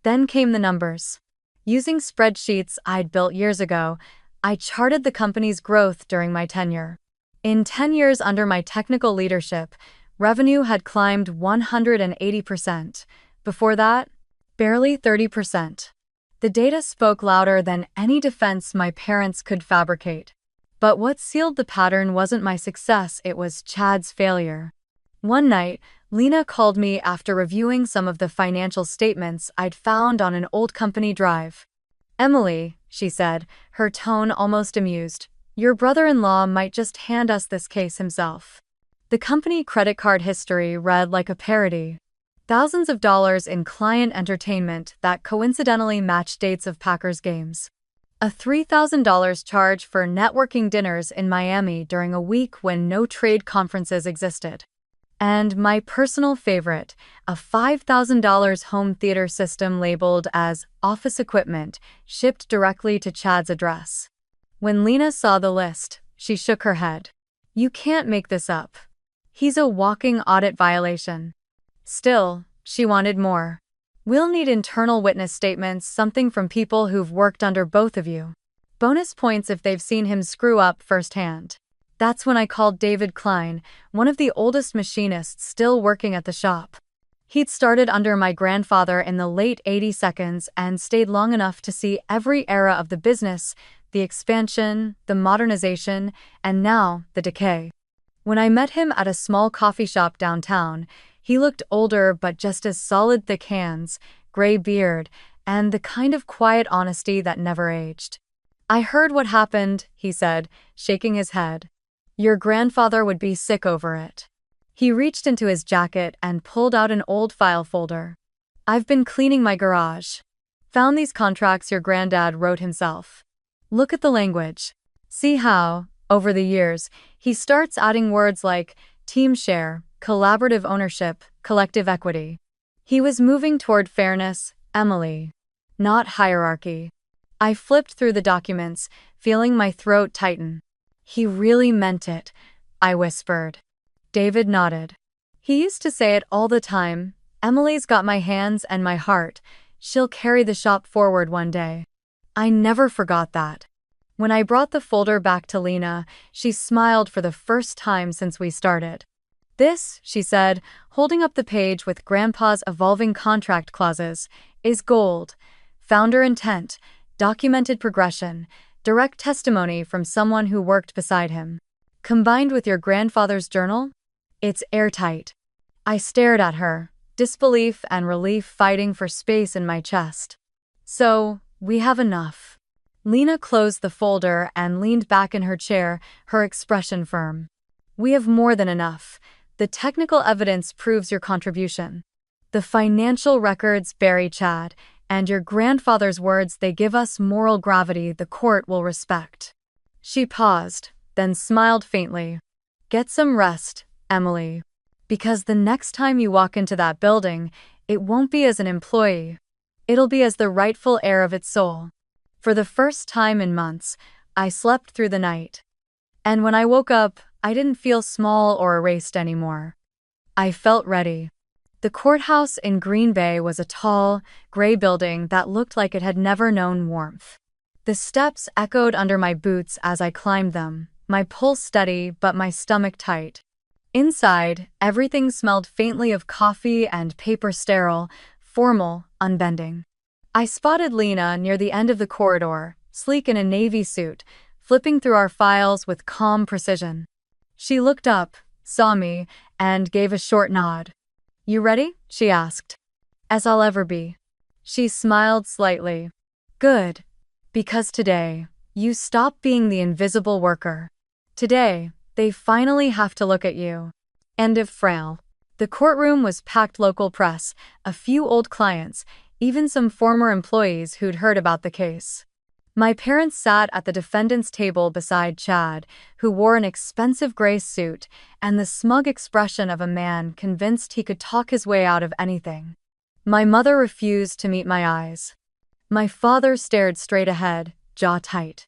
Then came the numbers. Using spreadsheets I'd built years ago, I charted the company's growth during my tenure. In 10 years under my technical leadership, revenue had climbed 180%. Before that, barely 30%. The data spoke louder than any defense my parents could fabricate. But what sealed the pattern wasn't my success, it was Chad's failure. One night, Lena called me after reviewing some of the financial statements I'd found on an old company drive. Emily, she said, her tone almost amused, your brother-in-law might just hand us this case himself. The company credit card history read like a parody. Thousands of dollars in client entertainment that coincidentally matched dates of Packers games. A $3,000 charge for networking dinners in Miami during a week when no trade conferences existed. And my personal favorite, a $5,000 home theater system labeled as office equipment, shipped directly to Chad's address. When Lena saw the list, she shook her head. You can't make this up. He's a walking audit violation. Still, she wanted more. We'll need internal witness statements, something from people who've worked under both of you. Bonus points if they've seen him screw up firsthand. That's when I called David Klein, one of the oldest machinists still working at the shop. He'd started under my grandfather in the late 80s and stayed long enough to see every era of the business, the expansion, the modernization, and now the decay. When I met him at a small coffee shop downtown, he looked older but just as solid, thick hands, gray beard, and the kind of quiet honesty that never aged. I heard what happened, he said, shaking his head. Your grandfather would be sick over it. He reached into his jacket and pulled out an old file folder. I've been cleaning my garage. Found these contracts your granddad wrote himself. Look at the language. See how, over the years, he starts adding words like team share, collaborative ownership, collective equity. He was moving toward fairness, Emily, not hierarchy. I flipped through the documents, feeling my throat tighten. He really meant it, I whispered. David nodded. He used to say it all the time. Emily's got my hands and my heart. She'll carry the shop forward one day. I never forgot that. When I brought the folder back to Lena, she smiled for the first time since we started. This, she said, holding up the page with Grandpa's evolving contract clauses, is gold. Founder intent, documented progression, direct testimony from someone who worked beside him. Combined with your grandfather's journal, it's airtight. I stared at her, disbelief and relief fighting for space in my chest. So, we have enough. Lena closed the folder and leaned back in her chair, her expression firm. We have more than enough. The technical evidence proves your contribution. The financial records bury Chad, and your grandfather's words, they give us moral gravity the court will respect. She paused, then smiled faintly. Get some rest, Emily. Because the next time you walk into that building, it won't be as an employee. It'll be as the rightful heir of its soul. For the first time in months, I slept through the night. And when I woke up, I didn't feel small or erased anymore. I felt ready. The courthouse in Green Bay was a tall, gray building that looked like it had never known warmth. The steps echoed under my boots as I climbed them, my pulse steady but my stomach tight. Inside, everything smelled faintly of coffee and paper, sterile, formal, unbending. I spotted Lena near the end of the corridor, sleek in a navy suit, flipping through our files with calm precision. She looked up, saw me, and gave a short nod. You ready? She asked. As I'll ever be. She smiled slightly. Good. Because today, you stop being the invisible worker. Today, they finally have to look at you. End of frail. The courtroom was packed. Local press, a few old clients, even some former employees who'd heard about the case. My parents sat at the defendant's table beside Chad, who wore an expensive gray suit and the smug expression of a man convinced he could talk his way out of anything. My mother refused to meet my eyes. My father stared straight ahead, jaw tight.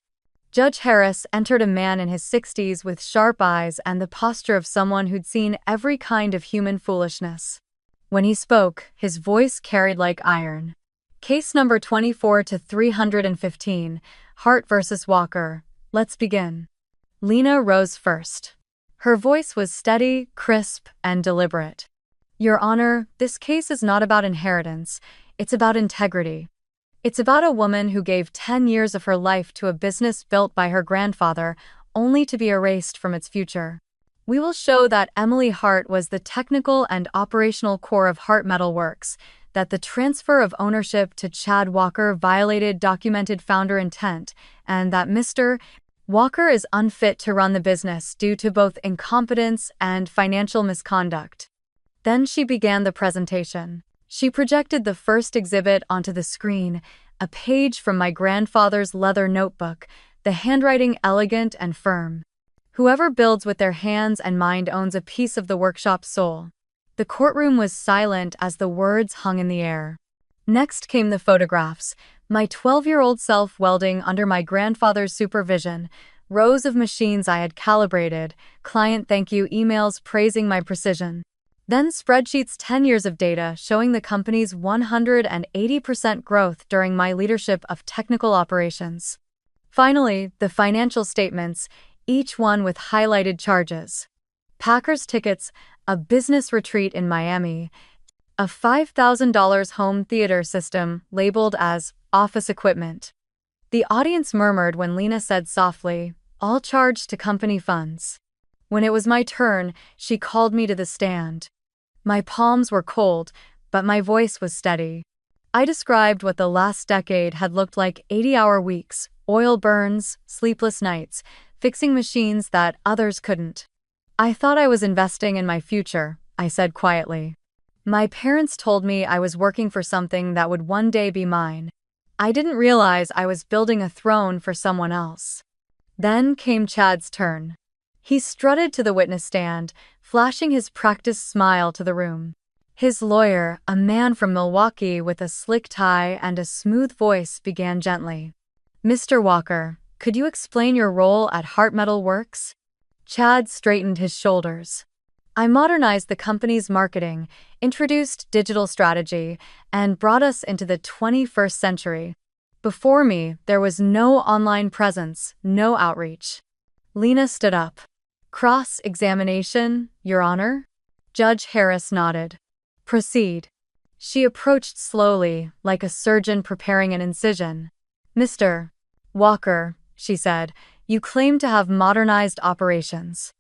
Judge Harris entered, a man in his 60s with sharp eyes and the posture of someone who'd seen every kind of human foolishness. When he spoke, his voice carried like iron. Case number 24-315, Hart vs. Walker. Let's begin. Lena rose first. Her voice was steady, crisp, and deliberate. Your Honor, this case is not about inheritance. It's about integrity. It's about a woman who gave 10 years of her life to a business built by her grandfather, only to be erased from its future. We will show that Emily Hart was the technical and operational core of Hart Metal Works, that the transfer of ownership to Chad Walker violated documented founder intent, and that Mr. Walker is unfit to run the business due to both incompetence and financial misconduct. Then she began the presentation. She projected the first exhibit onto the screen, a page from my grandfather's leather notebook, the handwriting elegant and firm. Whoever builds with their hands and mind owns a piece of the workshop's soul. The courtroom was silent as the words hung in the air. Next came the photographs, my 12-year-old self welding under my grandfather's supervision, rows of machines I had calibrated, client thank you emails praising my precision. Then spreadsheets 10 years of data showing the company's 180% growth during my leadership of technical operations. Finally, the financial statements, each one with highlighted charges. Packers tickets, a business retreat in Miami, a $5,000 home theater system labeled as office equipment. The audience murmured when Lena said softly, all charged to company funds. When it was my turn, she called me to the stand. My palms were cold, but my voice was steady. I described what the last decade had looked like: 80-hour weeks, oil burns, sleepless nights, fixing machines that others couldn't. I thought I was investing in my future, I said quietly. My parents told me I was working for something that would one day be mine. I didn't realize I was building a throne for someone else. Then came Chad's turn. He strutted to the witness stand, flashing his practiced smile to the room. His lawyer, a man from Milwaukee with a slick tie and a smooth voice, began gently. Mr. Walker, could you explain your role at Heart Metal Works? Chad straightened his shoulders. I modernized the company's marketing, introduced digital strategy, and brought us into the 21st century. Before me, there was no online presence, no outreach. Lena stood up. Cross-examination, Your Honor? Judge Harris nodded. Proceed. She approached slowly, like a surgeon preparing an incision. Mr. Walker, she said, you claim to have modernized operations.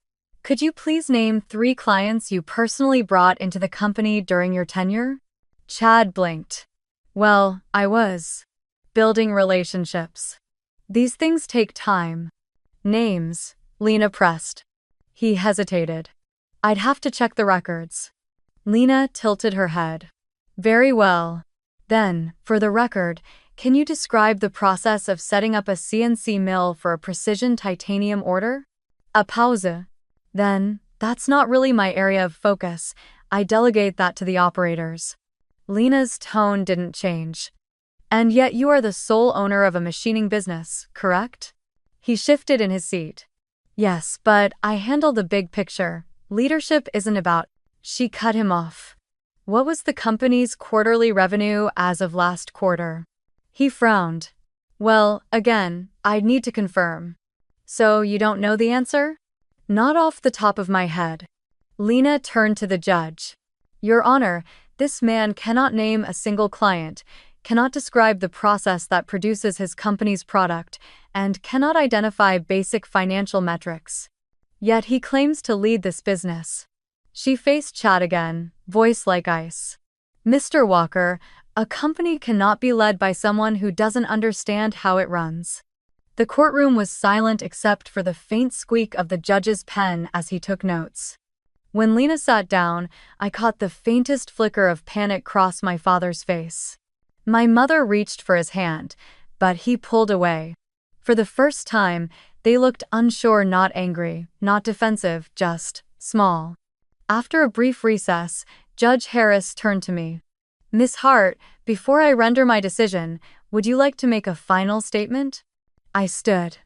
Could you please name 3 clients you personally brought into the company during your tenure? Chad blinked. Well, I was building relationships. These things take time. Names, Lena pressed. He hesitated. I'd have to check the records. Lena tilted her head. Very well. Then, for the record, can you describe the process of setting up a CNC mill for a precision titanium order? A pause. Then, that's not really my area of focus. I delegate that to the operators. Lena's tone didn't change. And yet you are the sole owner of a machining business, correct? He shifted in his seat. Yes, but I handle the big picture. Leadership isn't about... She cut him off. What was the company's quarterly revenue as of last quarter? He frowned. Well, again, I'd need to confirm. So you don't know the answer? Not off the top of my head. Lena turned to the judge. Your Honor, this man cannot name a single client, cannot describe the process that produces his company's product, and cannot identify basic financial metrics. Yet he claims to lead this business. She faced Chad again, voice like ice. Mr. Walker, a company cannot be led by someone who doesn't understand how it runs. The courtroom was silent except for the faint squeak of the judge's pen as he took notes. When Lena sat down, I caught the faintest flicker of panic cross my father's face. My mother reached for his hand, but he pulled away. For the first time, they looked unsure, not angry, not defensive, just small. After a brief recess, Judge Harris turned to me. Miss Hart, before I render my decision, would you like to make a final statement? I stood.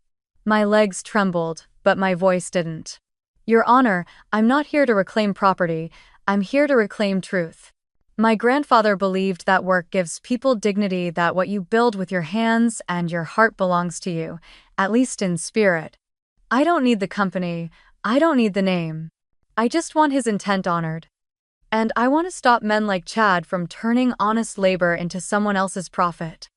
My legs trembled, but my voice didn't. Your Honor, I'm not here to reclaim property, I'm here to reclaim truth. My grandfather believed that work gives people dignity, that what you build with your hands and your heart belongs to you, at least in spirit. I don't need the company, I don't need the name. I just want his intent honored. And I want to stop men like Chad from turning honest labor into someone else's profit.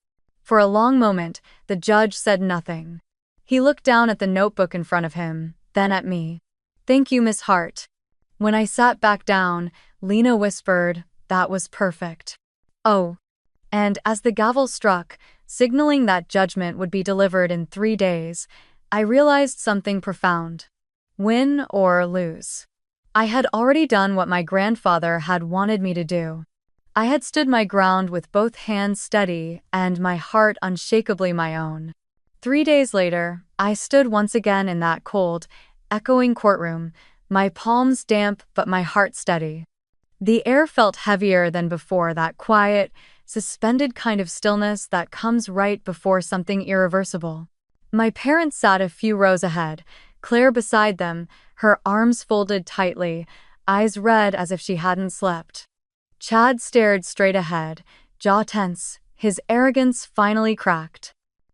For a long moment, the judge said nothing. He looked down at the notebook in front of him, then at me. Thank you, Miss Hart. When I sat back down, Lena whispered, that was perfect. Oh. And as the gavel struck, signaling that judgment would be delivered in 3 days, I realized something profound. Win or lose. I had already done what my grandfather had wanted me to do. I had stood my ground with both hands steady and my heart unshakably my own. 3 days later, I stood once again in that cold, echoing courtroom, my palms damp but my heart steady. The air felt heavier than before, that quiet, suspended kind of stillness that comes right before something irreversible. My parents sat a few rows ahead, Claire beside them, her arms folded tightly, eyes red as if she hadn't slept. Chad stared straight ahead, jaw tense, his arrogance finally cracked.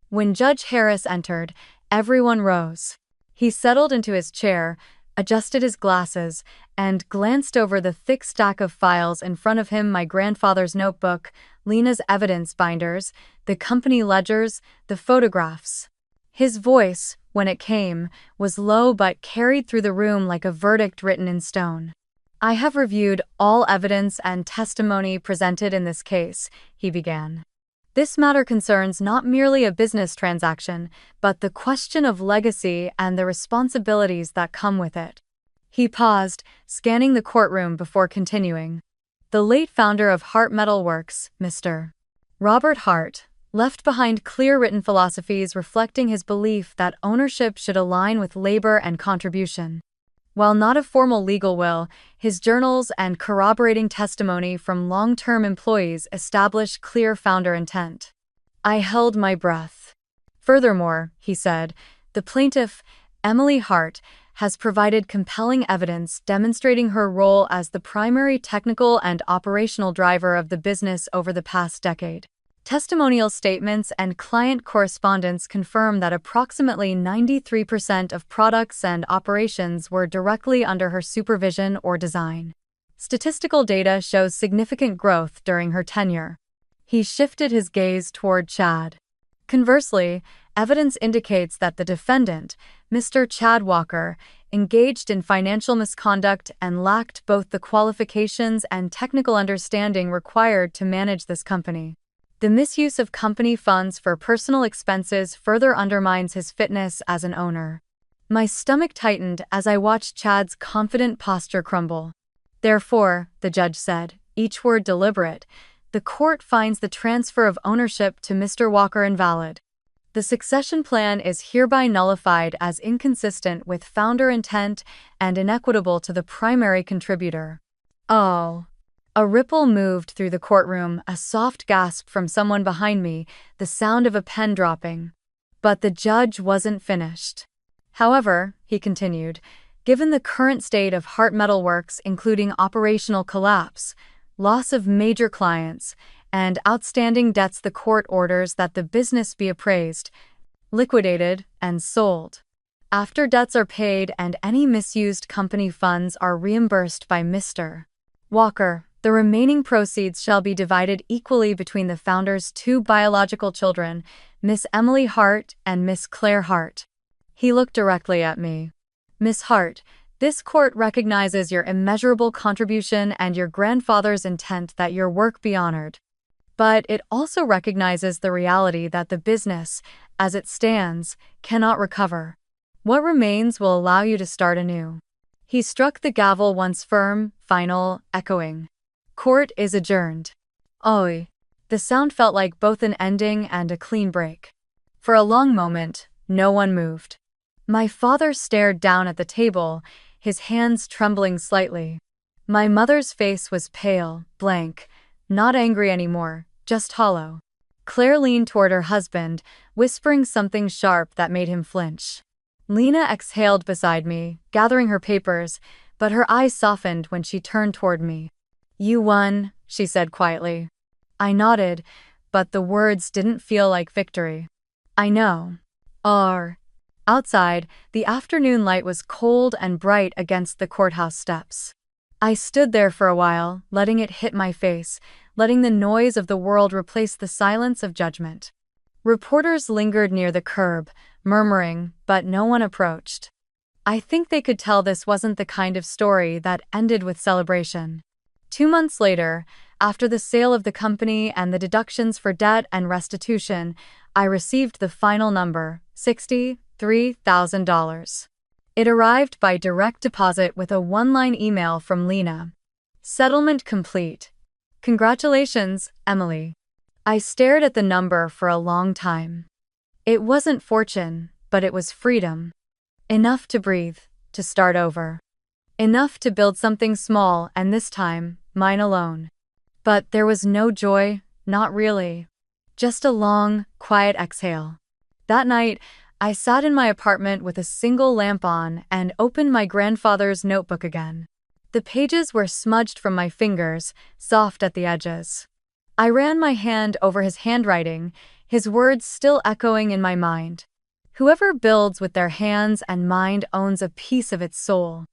When Judge Harris entered, everyone rose. He settled into his chair, adjusted his glasses, and glanced over the thick stack of files in front of him: my grandfather's notebook, Lena's evidence binders, the company ledgers, the photographs. His voice, when it came, was low but carried through the room like a verdict written in stone. "I have reviewed all evidence and testimony presented in this case," he began. "This matter concerns not merely a business transaction, but the question of legacy and the responsibilities that come with it." He paused, scanning the courtroom before continuing. "The late founder of Hart Metal Works, Mr. Robert Hart, left behind clear written philosophies reflecting his belief that ownership should align with labor and contribution. While not a formal legal will, his journals and corroborating testimony from long-term employees establish clear founder intent." I held my breath. "Furthermore," he said, "the plaintiff, Emily Hart, has provided compelling evidence demonstrating her role as the primary technical and operational driver of the business over the past decade. Testimonial statements and client correspondence confirm that approximately 93% of products and operations were directly under her supervision or design. Statistical data shows significant growth during her tenure." He shifted his gaze toward Chad. "Conversely, evidence indicates that the defendant, Mr. Chad Walker, engaged in financial misconduct and lacked both the qualifications and technical understanding required to manage this company. The misuse of company funds for personal expenses further undermines his fitness as an owner." My stomach tightened as I watched Chad's confident posture crumble. "Therefore," the judge said, each word deliberate, "the court finds the transfer of ownership to Mr. Walker invalid. The succession plan is hereby nullified as inconsistent with founder intent and inequitable to the primary contributor." Oh. A ripple moved through the courtroom, a soft gasp from someone behind me, the sound of a pen dropping. But the judge wasn't finished. "However," he continued, "given the current state of Hart Metal Works, including operational collapse, loss of major clients, and outstanding debts, the court orders that the business be appraised, liquidated, and sold. After debts are paid and any misused company funds are reimbursed by Mr. Walker, the remaining proceeds shall be divided equally between the founder's two biological children, Miss Emily Hart and Miss Claire Hart." He looked directly at me. "Miss Hart, this court recognizes your immeasurable contribution and your grandfather's intent that your work be honored. But it also recognizes the reality that the business, as it stands, cannot recover. What remains will allow you to start anew." He struck the gavel once, firm, final, echoing. "Court is adjourned." Oi. The sound felt like both an ending and a clean break. For a long moment, no one moved. My father stared down at the table, his hands trembling slightly. My mother's face was pale, blank, not angry anymore, just hollow. Claire leaned toward her husband, whispering something sharp that made him flinch. Lena exhaled beside me, gathering her papers, but her eyes softened when she turned toward me. "You won," she said quietly. I nodded, but the words didn't feel like victory. "I know." Outside, the afternoon light was cold and bright against the courthouse steps. I stood there for a while, letting it hit my face, letting the noise of the world replace the silence of judgment. Reporters lingered near the curb, murmuring, but no one approached. I think they could tell this wasn't the kind of story that ended with celebration. 2 months later, after the sale of the company and the deductions for debt and restitution, I received the final number, 60, $3,000. It arrived by direct deposit with a one-line email from Lena. Settlement complete. Congratulations, Emily. I stared at the number for a long time. It wasn't fortune, but it was freedom. Enough to breathe, to start over. Enough to build something small and this time, mine alone. But there was no joy, not really. Just a long, quiet exhale. That night, I sat in my apartment with a single lamp on and opened my grandfather's notebook again. The pages were smudged from my fingers, soft at the edges. I ran my hand over his handwriting, his words still echoing in my mind. Whoever builds with their hands and mind owns a piece of its soul.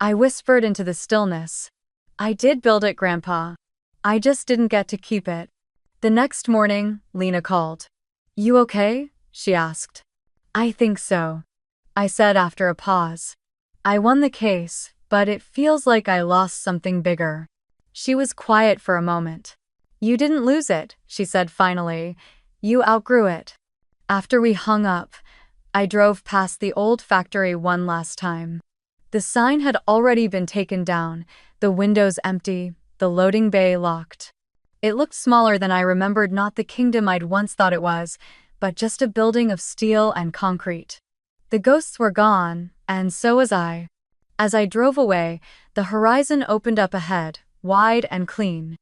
I whispered into the stillness. I did build it, Grandpa. I just didn't get to keep it. The next morning, Lena called. You okay? She asked. I think so, I said after a pause. I won the case, but it feels like I lost something bigger. She was quiet for a moment. You didn't lose it, she said finally. You outgrew it. After we hung up, I drove past the old factory one last time. The sign had already been taken down, the windows empty, the loading bay locked. It looked smaller than I remembered, not the kingdom I'd once thought it was, but just a building of steel and concrete. The ghosts were gone, and so was I. As I drove away, the horizon opened up ahead, wide and clean.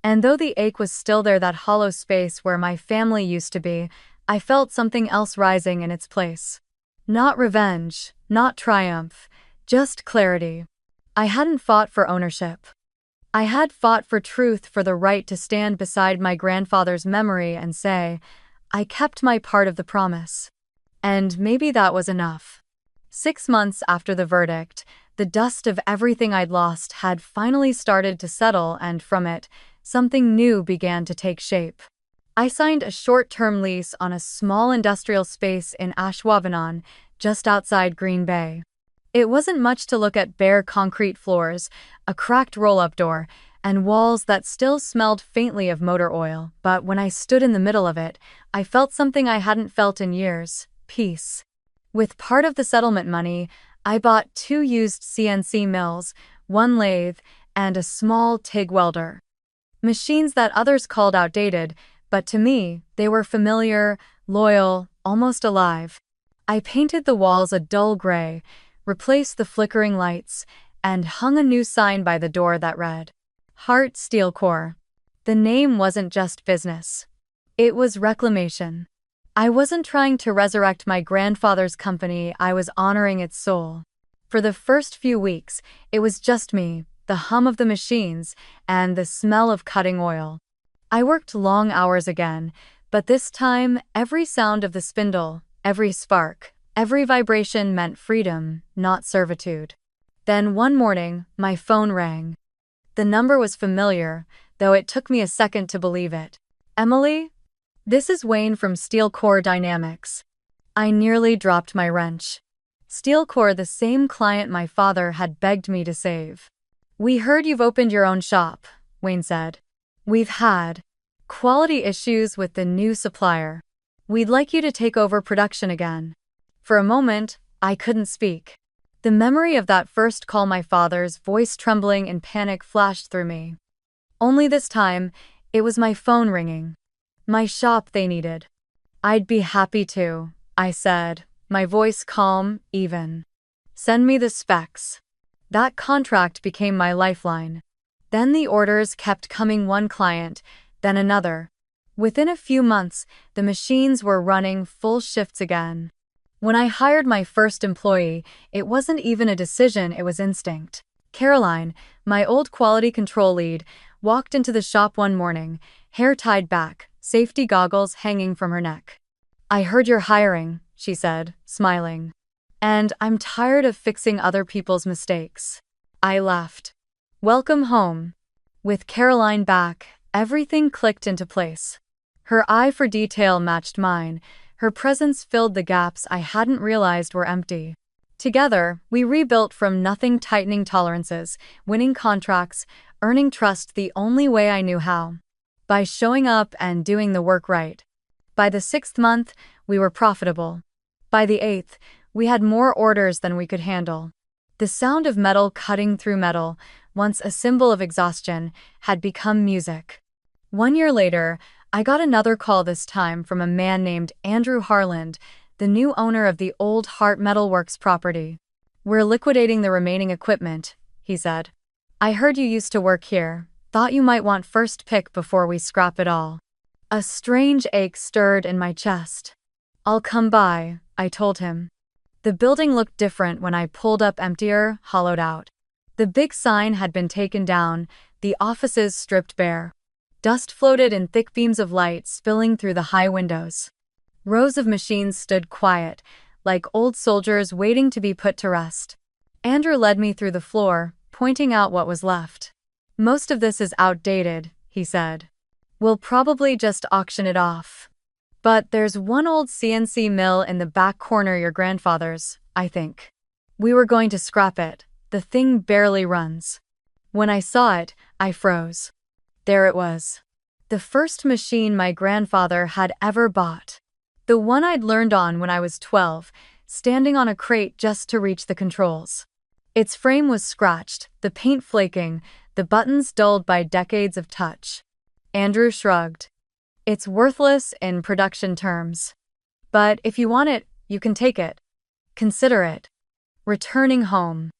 And though the ache was still there, that hollow space where my family used to be, I felt something else rising in its place. Not revenge, not triumph, just clarity. I hadn't fought for ownership. I had fought for truth, for the right to stand beside my grandfather's memory and say, I kept my part of the promise. And maybe that was enough. 6 months after the verdict, the dust of everything I'd lost had finally started to settle, and from it, something new began to take shape. I signed a short-term lease on a small industrial space in Ashwaubenon, just outside Green Bay. It wasn't much to look at: bare concrete floors, a cracked roll-up door, and walls that still smelled faintly of motor oil. But when I stood in the middle of it, I felt something I hadn't felt in years: peace. With part of the settlement money, I bought 2 used CNC mills, 1 lathe, and a small TIG welder. Machines that others called outdated, but to me, they were familiar, loyal, almost alive. I painted the walls a dull gray, replaced the flickering lights, and hung a new sign by the door that read, Heart Steel Core. The name wasn't just business. It was reclamation. I wasn't trying to resurrect my grandfather's company, I was honoring its soul. For the first few weeks, it was just me, the hum of the machines, and the smell of cutting oil. I worked long hours again, but this time, every sound of the spindle, every spark, every vibration meant freedom, not servitude. Then one morning, my phone rang. The number was familiar, though it took me a second to believe it. Emily? This is Wayne from Steel Core Dynamics. I nearly dropped my wrench. Steel Core, the same client my father had begged me to save. We heard you've opened your own shop, Wayne said. We've had quality issues with the new supplier. We'd like you to take over production again. For a moment, I couldn't speak. The memory of that first call, my father's voice trembling in panic, flashed through me. Only this time, it was my phone ringing. My shop they needed. I'd be happy to, I said, my voice calm, even. Send me the specs. That contract became my lifeline. Then the orders kept coming, one client, then another. Within a few months, the machines were running full shifts again. When I hired my first employee, it wasn't even a decision, it was instinct. Caroline, my old quality control lead, walked into the shop one morning, hair tied back, safety goggles hanging from her neck. I heard you're hiring, she said, smiling. And I'm tired of fixing other people's mistakes. I laughed. Welcome home. With Caroline back, everything clicked into place. Her eye for detail matched mine. Her presence filled the gaps I hadn't realized were empty. Together, we rebuilt from nothing, tightening tolerances, winning contracts, earning trust the only way I knew how. By showing up and doing the work right. By the 6th month, we were profitable. By the 8th, we had more orders than we could handle. The sound of metal cutting through metal, once a symbol of exhaustion, had become music. 1 year later, I got another call, this time from a man named Andrew Harland, the new owner of the old Hart Metalworks property. "We're liquidating the remaining equipment," he said. "I heard you used to work here. Thought you might want first pick before we scrap it all." A strange ache stirred in my chest. "I'll come by," I told him. The building looked different when I pulled up, emptier, hollowed out. The big sign had been taken down, the offices stripped bare. Dust floated in thick beams of light spilling through the high windows. Rows of machines stood quiet, like old soldiers waiting to be put to rest. Andrew led me through the floor, pointing out what was left. "Most of this is outdated," he said. "We'll probably just auction it off. But there's one old CNC mill in the back corner, your grandfather's, I think. We were going to scrap it. The thing barely runs." When I saw it, I froze. There it was. The first machine my grandfather had ever bought. The one I'd learned on when I was 12, standing on a crate just to reach the controls. Its frame was scratched, the paint flaking, the buttons dulled by decades of touch. Andrew shrugged. "It's worthless in production terms. But if you want it, you can take it. Consider it." Returning home,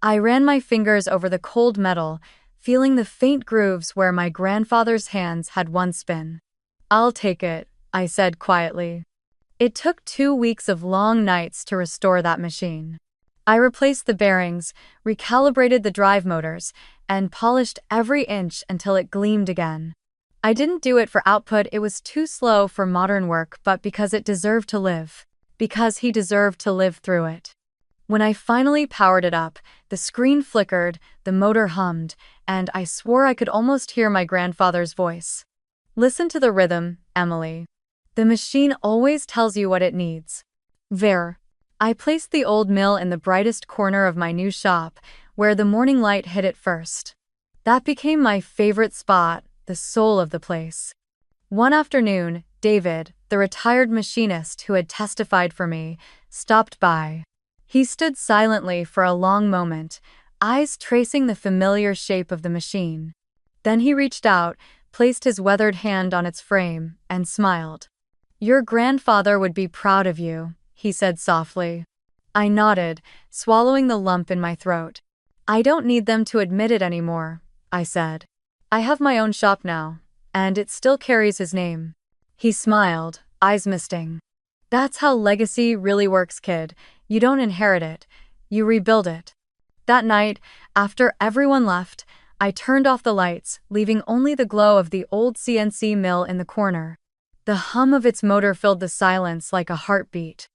I ran my fingers over the cold metal, feeling the faint grooves where my grandfather's hands had once been. "I'll take it," I said quietly. It took 2 weeks of long nights to restore that machine. I replaced the bearings, recalibrated the drive motors, and polished every inch until it gleamed again. I didn't do it for output, it was too slow for modern work, but because it deserved to live. Because he deserved to live through it. When I finally powered it up, the screen flickered, the motor hummed, and I swore I could almost hear my grandfather's voice. "Listen to the rhythm, Emily. The machine always tells you what it needs." There. I placed the old mill in the brightest corner of my new shop, where the morning light hit it first. That became my favorite spot, the soul of the place. One afternoon, David, the retired machinist who had testified for me, stopped by. He stood silently for a long moment, eyes tracing the familiar shape of the machine. Then he reached out, placed his weathered hand on its frame, and smiled. "Your grandfather would be proud of you," he said softly. I nodded, swallowing the lump in my throat. "I don't need them to admit it anymore," I said. "I have my own shop now, and it still carries his name." He smiled, eyes misting. "That's how legacy really works, kid. You don't inherit it, you rebuild it." That night, after everyone left, I turned off the lights, leaving only the glow of the old CNC mill in the corner. The hum of its motor filled the silence like a heartbeat.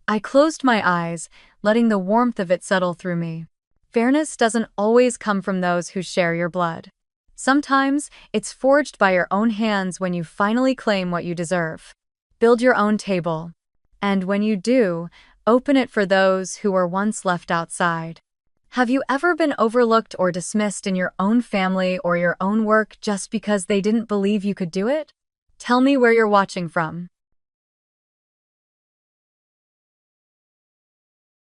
I closed my eyes, letting the warmth of it settle through me. Fairness doesn't always come from those who share your blood. Sometimes, it's forged by your own hands when you finally claim what you deserve. Build your own table. And when you do, open it for those who were once left outside. Have you ever been overlooked or dismissed in your own family or your own work just because they didn't believe you could do it? Tell me where you're watching from.